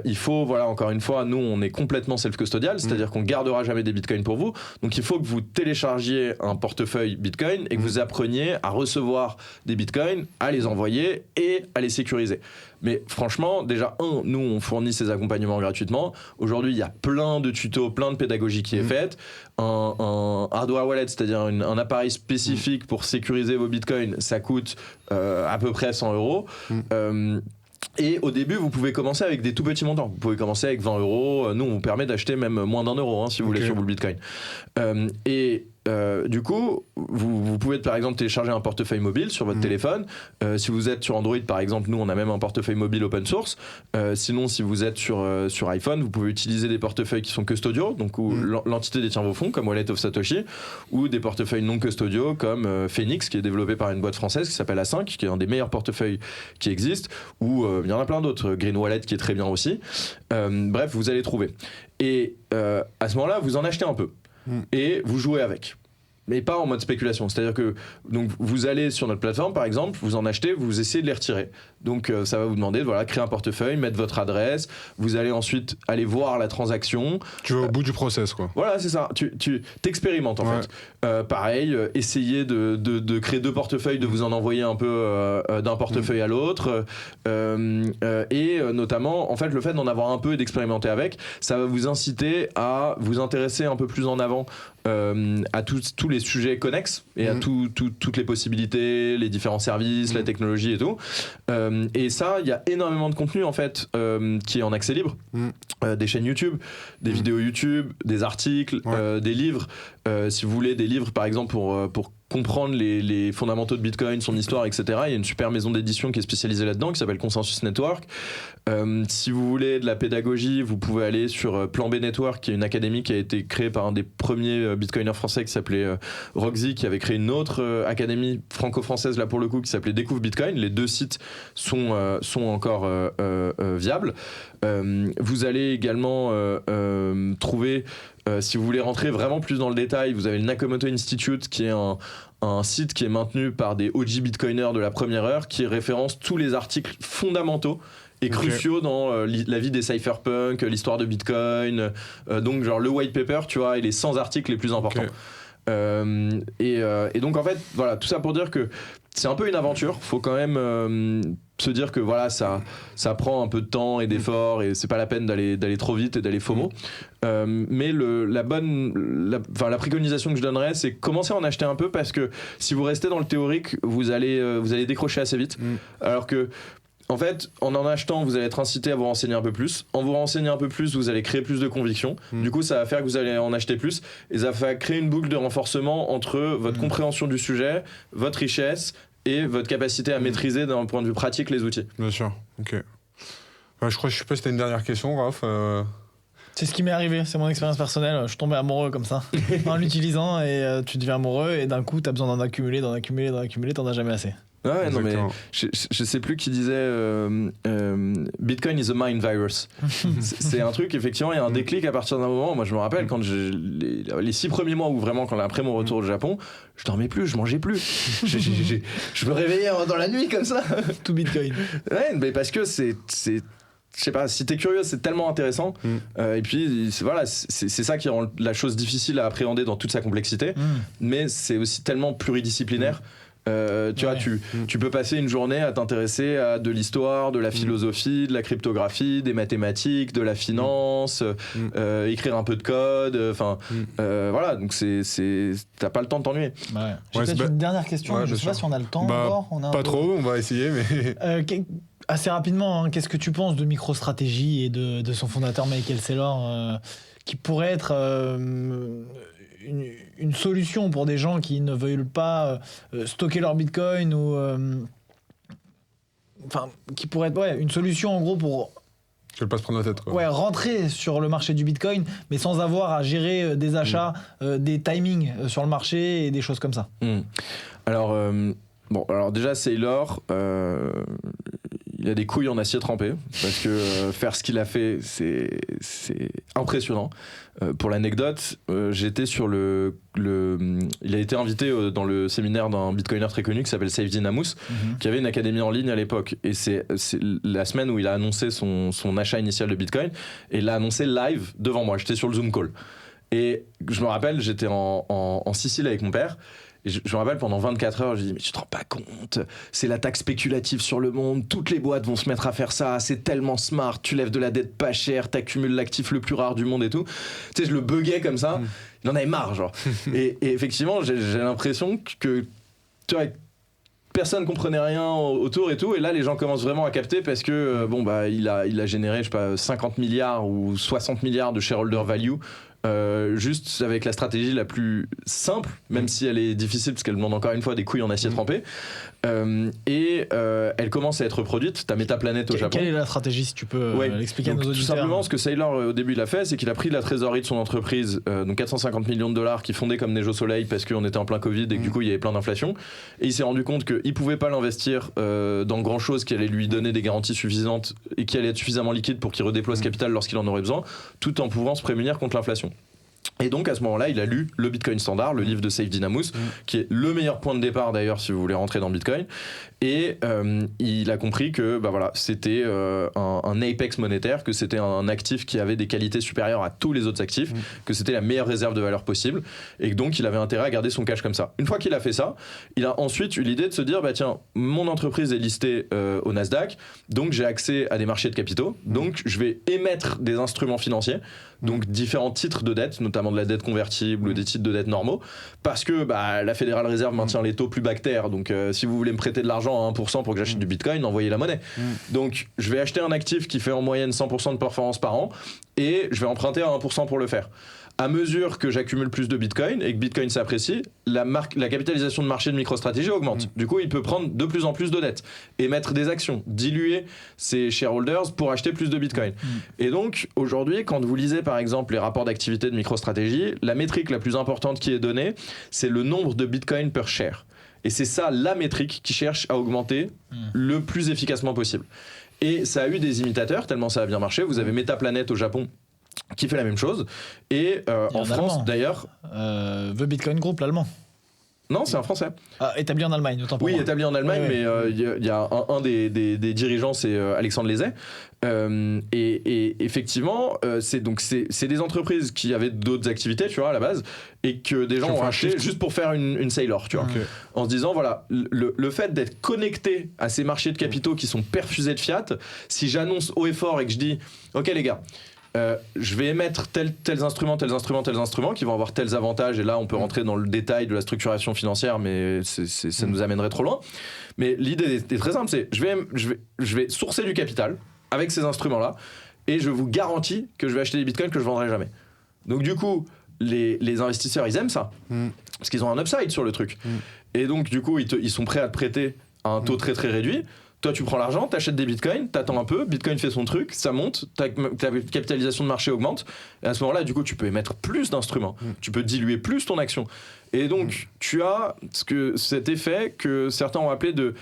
il faut, encore une fois, nous, on est complètement self-custodial, c'est-à-dire qu'on gardera jamais des bitcoins pour vous. Donc, il faut que vous téléchargiez un portefeuille bitcoin et que vous appreniez à recevoir des bitcoins, à les envoyer et à les sécuriser. Mais franchement, déjà, nous, on fournit ces accompagnements gratuitement. Aujourd'hui, il y a plein de tutos, plein de pédagogie qui est faite. Un hardware wallet, c'est-à-dire un appareil spécifique pour sécuriser vos bitcoins, ça coûte à peu près 100 euros. Et au début, vous pouvez commencer avec des tout petits montants. Vous pouvez commencer avec 20 euros. Nous, on vous permet d'acheter même moins d'1 euro si vous voulez sur Bull Bitcoin. Du coup, vous pouvez par exemple télécharger un portefeuille mobile sur votre téléphone. Si vous êtes sur Android, par exemple, nous, on a même un portefeuille mobile open source. Sinon, si vous êtes sur iPhone, vous pouvez utiliser des portefeuilles qui sont custodiaux, donc où l'entité détient vos fonds, comme Wallet of Satoshi, ou des portefeuilles non custodiaux, comme Phoenix, qui est développé par une boîte française qui s'appelle A5, qui est un des meilleurs portefeuilles qui existent, ou il y en a plein d'autres. Green Wallet, qui est très bien aussi. Bref, vous allez trouver. Et à ce moment-là, vous en achetez un peu. Et vous jouez avec. Mais pas en mode spéculation. C'est-à-dire que donc, vous allez sur notre plateforme, par exemple, vous en achetez, vous essayez de les retirer. Donc ça va vous demander de créer un portefeuille, mettre votre adresse. Vous allez ensuite aller voir la transaction. Tu vas au bout du process, quoi. Voilà, c'est ça. Tu t'expérimentes, en fait. Pareil, essayez de créer 2 portefeuilles, de vous en envoyer un peu d'un portefeuille à l'autre. Et notamment, en fait, le fait d'en avoir un peu et d'expérimenter avec, ça va vous inciter à vous intéresser un peu plus en avant à tous les sujets connexes et à toutes les possibilités, les différents services, la technologie et tout. Et ça, il y a énormément de contenu en fait qui est en accès libre. Des chaînes YouTube, des vidéos YouTube, des articles, des livres. Si vous voulez des livres par exemple pour comprendre les fondamentaux de Bitcoin, son histoire, etc. Il y a une super maison d'édition qui est spécialisée là-dedans, qui s'appelle Consensus Network. Si vous voulez de la pédagogie, vous pouvez aller sur Plan B Network, qui est une académie qui a été créée par un des premiers bitcoiners français qui s'appelait Roxy, qui avait créé une autre académie franco-française, là pour le coup, qui s'appelait Découvre Bitcoin. Les 2 sites sont encore viables. Vous allez également trouver... si vous voulez rentrer vraiment plus dans le détail, vous avez le Nakamoto Institute, qui est un site qui est maintenu par des OG Bitcoiners de la première heure, qui référence tous les articles fondamentaux et cruciaux dans la vie des cypherpunks, l'histoire de Bitcoin, donc genre le white paper, tu vois, et les 100 articles les plus importants. Et donc en fait, voilà, tout ça pour dire que c'est un peu une aventure. Faut quand même se dire que voilà, ça prend un peu de temps et d'effort et c'est pas la peine d'aller trop vite et d'aller FOMO. Mais la préconisation que je donnerais, c'est commencer à en acheter un peu, parce que si vous restez dans le théorique, vous allez décrocher assez vite. Alors que en fait, en achetant, vous allez être incité à vous renseigner un peu plus. En vous renseignant un peu plus, vous allez créer plus de convictions. Du coup, ça va faire que vous allez en acheter plus. Et ça va créer une boucle de renforcement entre votre compréhension du sujet, votre richesse et votre capacité à maîtriser d'un point de vue pratique les outils. Bien sûr, ok. Je sais pas si t'as une dernière question, Raph. C'est ce qui m'est arrivé, c'est mon expérience personnelle. Je suis tombé amoureux comme ça, en l'utilisant, et tu deviens amoureux, et d'un coup, t'as besoin d'en accumuler, t'en as jamais assez. Ouais, non, mais je sais plus qui disait Bitcoin is a mind virus. C'est un truc, effectivement, il y a un déclic à partir d'un moment. Moi, je me rappelle quand les 6 premiers mois où vraiment, après mon retour au Japon, je dormais plus, je mangeais plus. Je me réveillais dans la nuit comme ça. Tout Bitcoin. Ouais, mais parce que c'est je sais pas, si t'es curieux, c'est tellement intéressant. Et puis, c'est ça qui rend la chose difficile à appréhender dans toute sa complexité. Mais c'est aussi tellement pluridisciplinaire. Tu vois, tu peux passer une journée à t'intéresser à de l'histoire, de la philosophie, de la cryptographie, des mathématiques, de la finance, écrire un peu de code, voilà, donc t'as pas le temps de t'ennuyer. J'ai peut-être une dernière question, je sais pas si on a le temps encore. Pas trop, on va essayer, mais... Assez rapidement, hein, qu'est-ce que tu penses de MicroStrategy et de son fondateur Michael Saylor, qui pourrait être une solution pour des gens qui ne veulent pas stocker leur Bitcoin, ou qui pourrait être une solution en gros pour je vais pas se prendre la tête, quoi. Rentrer sur le marché du Bitcoin, mais sans avoir à gérer des achats, des timings sur le marché et des choses comme ça. Alors déjà Saylor, il a des couilles en acier trempé, parce que faire ce qu'il a fait, c'est impressionnant. Pour l'anecdote, j'étais sur il a été invité dans le séminaire d'un bitcoiner très connu qui s'appelle Saifedean Ammous, qui avait une académie en ligne à l'époque. Et c'est la semaine où il a annoncé son achat initial de Bitcoin, et il l'a annoncé live devant moi. J'étais sur le Zoom call. Et je me rappelle, j'étais en Sicile avec mon père, Et je me rappelle, pendant 24 heures, je dis, mais tu te rends pas compte, c'est l'attaque spéculative sur le monde, toutes les boîtes vont se mettre à faire ça, c'est tellement smart, tu lèves de la dette pas chère, t'accumules l'actif le plus rare du monde et tout. Tu sais, je le buguais comme ça, il en avait marre, genre. et effectivement, j'ai l'impression que, tu vois, personne comprenait rien autour et tout, et là les gens commencent vraiment à capter parce que il a généré, je sais pas, 50 milliards ou 60 milliards de shareholder value. Juste avec la stratégie la plus simple, même si elle est difficile parce qu'elle demande encore une fois des couilles en acier trempé, elle commence à être produite. T'as Metaplanet au Japon. Quelle est la stratégie, si tu peux l'expliquer à nos auditeurs? Tout simplement, ce que Saylor au début il a fait, c'est qu'il a pris la trésorerie de son entreprise, donc 450 millions de dollars qui fondaient comme neige au soleil parce qu'on était en plein Covid et que du coup il y avait plein d'inflation, et il s'est rendu compte qu'il pouvait pas l'investir dans grand chose qui allait lui donner des garanties suffisantes et qui allait être suffisamment liquide pour qu'il redéploie ce capital lorsqu'il en aurait besoin, tout en pouvant se prémunir contre l'inflation. Et donc à ce moment-là, il a lu le Bitcoin Standard, le livre de Saif Dinamous, qui est le meilleur point de départ d'ailleurs si vous voulez rentrer dans Bitcoin. Et il a compris que c'était un apex monétaire, que c'était un actif qui avait des qualités supérieures à tous les autres actifs, que c'était la meilleure réserve de valeur possible, et que donc il avait intérêt à garder son cash comme ça. Une fois qu'il a fait ça, il a ensuite eu l'idée de se dire tiens, mon entreprise est listée au Nasdaq, donc j'ai accès à des marchés de capitaux, donc je vais émettre des instruments financiers, donc différents titres de dette, notamment de la dette convertible ou des titres de dette normaux, parce que la Fédérale Réserve maintient les taux plus bas que terre, donc si vous voulez me prêter de l'argent à 1% pour que j'achète du Bitcoin, envoyez la monnaie. Donc je vais acheter un actif qui fait en moyenne 100% de performance par an, et je vais emprunter à 1% pour le faire. À mesure que j'accumule plus de Bitcoin et que Bitcoin s'apprécie, la capitalisation de marché de MicroStrategy augmente. Du coup, il peut prendre de plus en plus de dettes, émettre des actions, diluer ses shareholders pour acheter plus de Bitcoin. Et donc, aujourd'hui, quand vous lisez par exemple les rapports d'activité de MicroStrategy, la métrique la plus importante qui est donnée, c'est le nombre de Bitcoin per share. Et c'est ça la métrique qui cherche à augmenter le plus efficacement possible. Et ça a eu des imitateurs, tellement ça a bien marché. Vous avez Metaplanet au Japon, qui fait la même chose, et en France d'ailleurs The Bitcoin Group, l'allemand. Non, c'est un Français. Établi en Allemagne, autant pour moi. Oui, établi en Allemagne, mais il y a un des dirigeants, c'est Alexandre Lézet. Et effectivement, c'est des entreprises qui avaient d'autres activités, tu vois, à la base, et que des gens ont acheté juste pour faire une Saylor, tu vois. Okay. En se disant, voilà, le fait d'être connecté à ces marchés de capitaux qui sont perfusés de fiat, si j'annonce haut et fort et que je dis, ok les gars, je vais émettre tels instruments qui vont avoir tels avantages, et là on peut rentrer dans le détail de la structuration financière, mais ça nous amènerait trop loin. Mais l'idée est très simple, c'est je vais sourcer du capital avec ces instruments-là, et je vous garantis que je vais acheter des bitcoins que je vendrai jamais. Donc du coup, les investisseurs, ils aiment ça, parce qu'ils ont un upside sur le truc. Et donc du coup, ils sont prêts à te prêter à un taux très très réduit. Toi, tu prends l'argent, t'achètes des bitcoins, t'attends un peu, Bitcoin fait son truc, ça monte, ta capitalisation de marché augmente, et à ce moment-là, du coup, tu peux émettre plus d'instruments, tu peux diluer plus ton action. Et donc, tu as cet effet que certains ont appelé de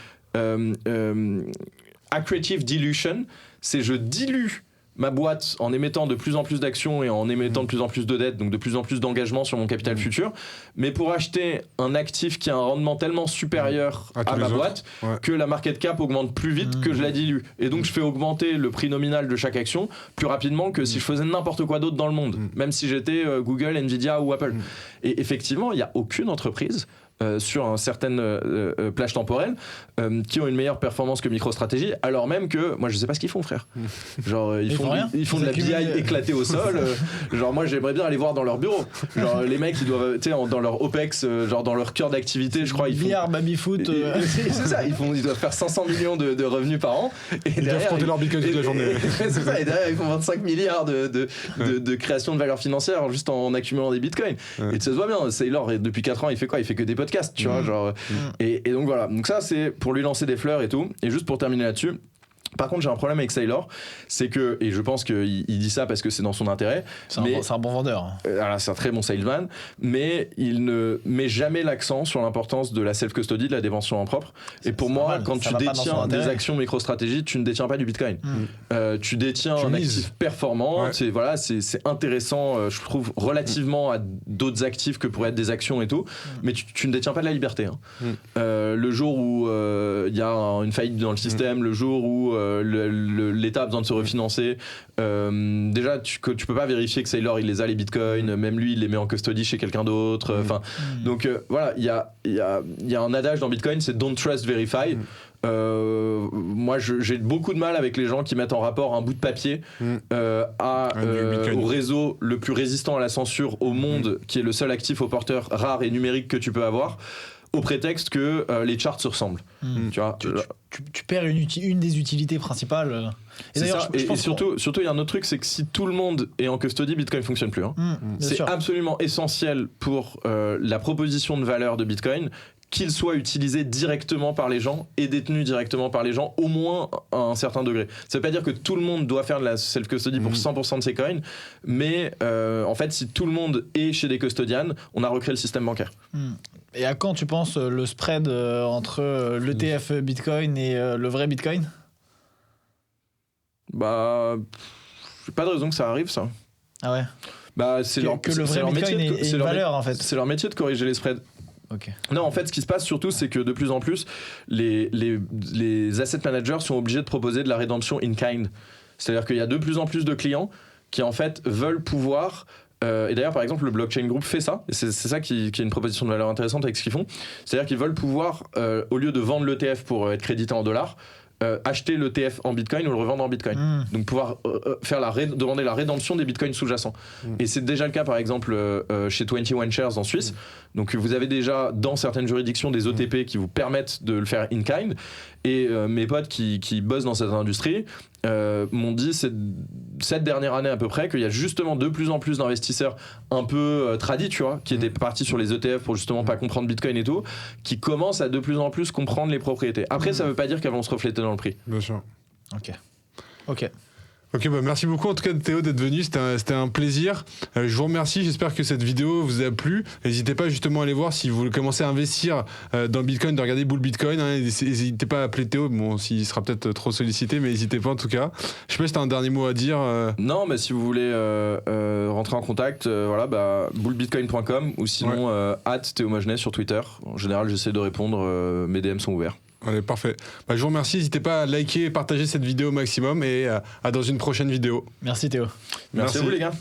accretive dilution, c'est je dilue ma boîte en émettant de plus en plus d'actions et en émettant de plus en plus de dettes, donc de plus en plus d'engagement sur mon capital futur, mais pour acheter un actif qui a un rendement tellement supérieur à ma boîte que la market cap augmente plus vite que je la dilue. Et donc je fais augmenter le prix nominal de chaque action plus rapidement que si je faisais n'importe quoi d'autre dans le monde, même si j'étais Google, Nvidia ou Apple. Et effectivement, il n'y a aucune entreprise sur une certaine plage temporelle qui ont une meilleure performance que MicroStrategy, alors même que moi je sais pas ce qu'ils font, frère. Genre ils font de la BI éclatée au sol. Genre moi j'aimerais bien aller voir dans leur bureau. Genre les mecs ils doivent, tu sais, dans leur OPEX, genre dans leur cœur d'activité, je crois ils font billard, baby-foot. C'est ça, ils doivent faire 500 millions de revenus par an. Et ils doivent compter leur bitcoin toute la journée. C'est ça, et derrière ils font 25 milliards de création de valeur financière juste en accumulant des bitcoins. Et ça se voit bien, Saylor depuis 4 ans il fait quoi? Il fait que des podcasts, tu vois, genre. Et donc voilà, donc ça c'est pour lui lancer des fleurs et tout. Et juste pour terminer là-dessus, par contre j'ai un problème avec Saylor, c'est que, et je pense qu'il dit ça parce que c'est dans son intérêt, c'est un bon vendeur. Voilà, c'est un très bon salesman, mais il ne met jamais l'accent sur l'importance de la self-custody, de la détention en propre. Et pour moi, quand tu détiens des actions MicroStrategy, tu ne détiens pas du Bitcoin. Tu détiens un actif performant. C'est intéressant, je trouve, relativement à d'autres actifs que pourraient être des actions et tout, mais tu ne détiens pas de la liberté. Le jour où il y a une faillite dans le système, le jour où l'État a besoin de se refinancer. Déjà, tu peux pas vérifier que Saylor il les a les bitcoins, même lui il les met en custody chez quelqu'un d'autre. Donc voilà, il y a un adage dans Bitcoin, c'est don't trust, verify. Moi j'ai beaucoup de mal avec les gens qui mettent en rapport un bout de papier au réseau le plus résistant à la censure au monde, qui est le seul actif au porteur rare et numérique que tu peux avoir, au prétexte que les charts se ressemblent. Tu vois, tu perds une des utilités principales. Et d'ailleurs, surtout, il y a un autre truc, c'est que si tout le monde est en custody, Bitcoin ne fonctionne plus. C'est absolument essentiel pour la proposition de valeur de Bitcoin qu'il soit utilisé directement par les gens et détenu directement par les gens, au moins à un certain degré. Ça ne veut pas dire que tout le monde doit faire de la self-custody pour 100% de ses coins, mais en fait, si tout le monde est chez des custodians, on a recréé le système bancaire. Et à quand tu penses le spread entre l'ETF Bitcoin et le vrai Bitcoin ? Bah, pas de raison que ça arrive, ça. Ah ouais. Bah, c'est le vrai Bitcoin est une valeur, en fait. C'est leur métier de corriger les spreads. Okay. Non, en fait, ce qui se passe surtout, c'est que de plus en plus, les asset managers sont obligés de proposer de la rédemption in kind. C'est-à-dire qu'il y a de plus en plus de clients qui, en fait, veulent pouvoir... et d'ailleurs, par exemple, le Blockchain Group fait ça. Et c'est ça qui est une proposition de valeur intéressante avec ce qu'ils font. C'est-à-dire qu'ils veulent pouvoir, au lieu de vendre l'ETF pour être crédité en dollars, acheter l'ETF en Bitcoin ou le revendre en Bitcoin. Donc pouvoir demander la rédemption des Bitcoins sous-jacents. Et c'est déjà le cas par exemple chez 21 Shares en Suisse. Donc vous avez déjà dans certaines juridictions des OTP qui vous permettent de le faire in kind. Et mes potes qui bossent dans cette industrie m'ont dit cette dernière année à peu près qu'il y a justement de plus en plus d'investisseurs un peu tradis, tu vois, qui étaient partis sur les ETF pour justement pas comprendre Bitcoin et tout, qui commencent à de plus en plus comprendre les propriétés. Après, ça veut pas dire qu'elles vont se refléter dans le prix. Bien sûr. Ok, bah merci beaucoup en tout cas Théo d'être venu, c'était un plaisir. Je vous remercie, j'espère que cette vidéo vous a plu. N'hésitez pas justement à aller voir si vous commencez à investir dans le Bitcoin, de regarder Bull Bitcoin. N'hésitez pas à appeler Théo, bon s'il sera peut-être trop sollicité, mais n'hésitez pas en tout cas. Je sais pas si t'as un dernier mot à dire. Non, mais si vous voulez rentrer en contact, bullbitcoin.com ou sinon @ThéoMagenet sur Twitter. En général, j'essaie de répondre, mes DM sont ouverts. Allez, parfait. Bah, je vous remercie. N'hésitez pas à liker et partager cette vidéo au maximum et à dans une prochaine vidéo. Merci Théo. Merci à vous les gars.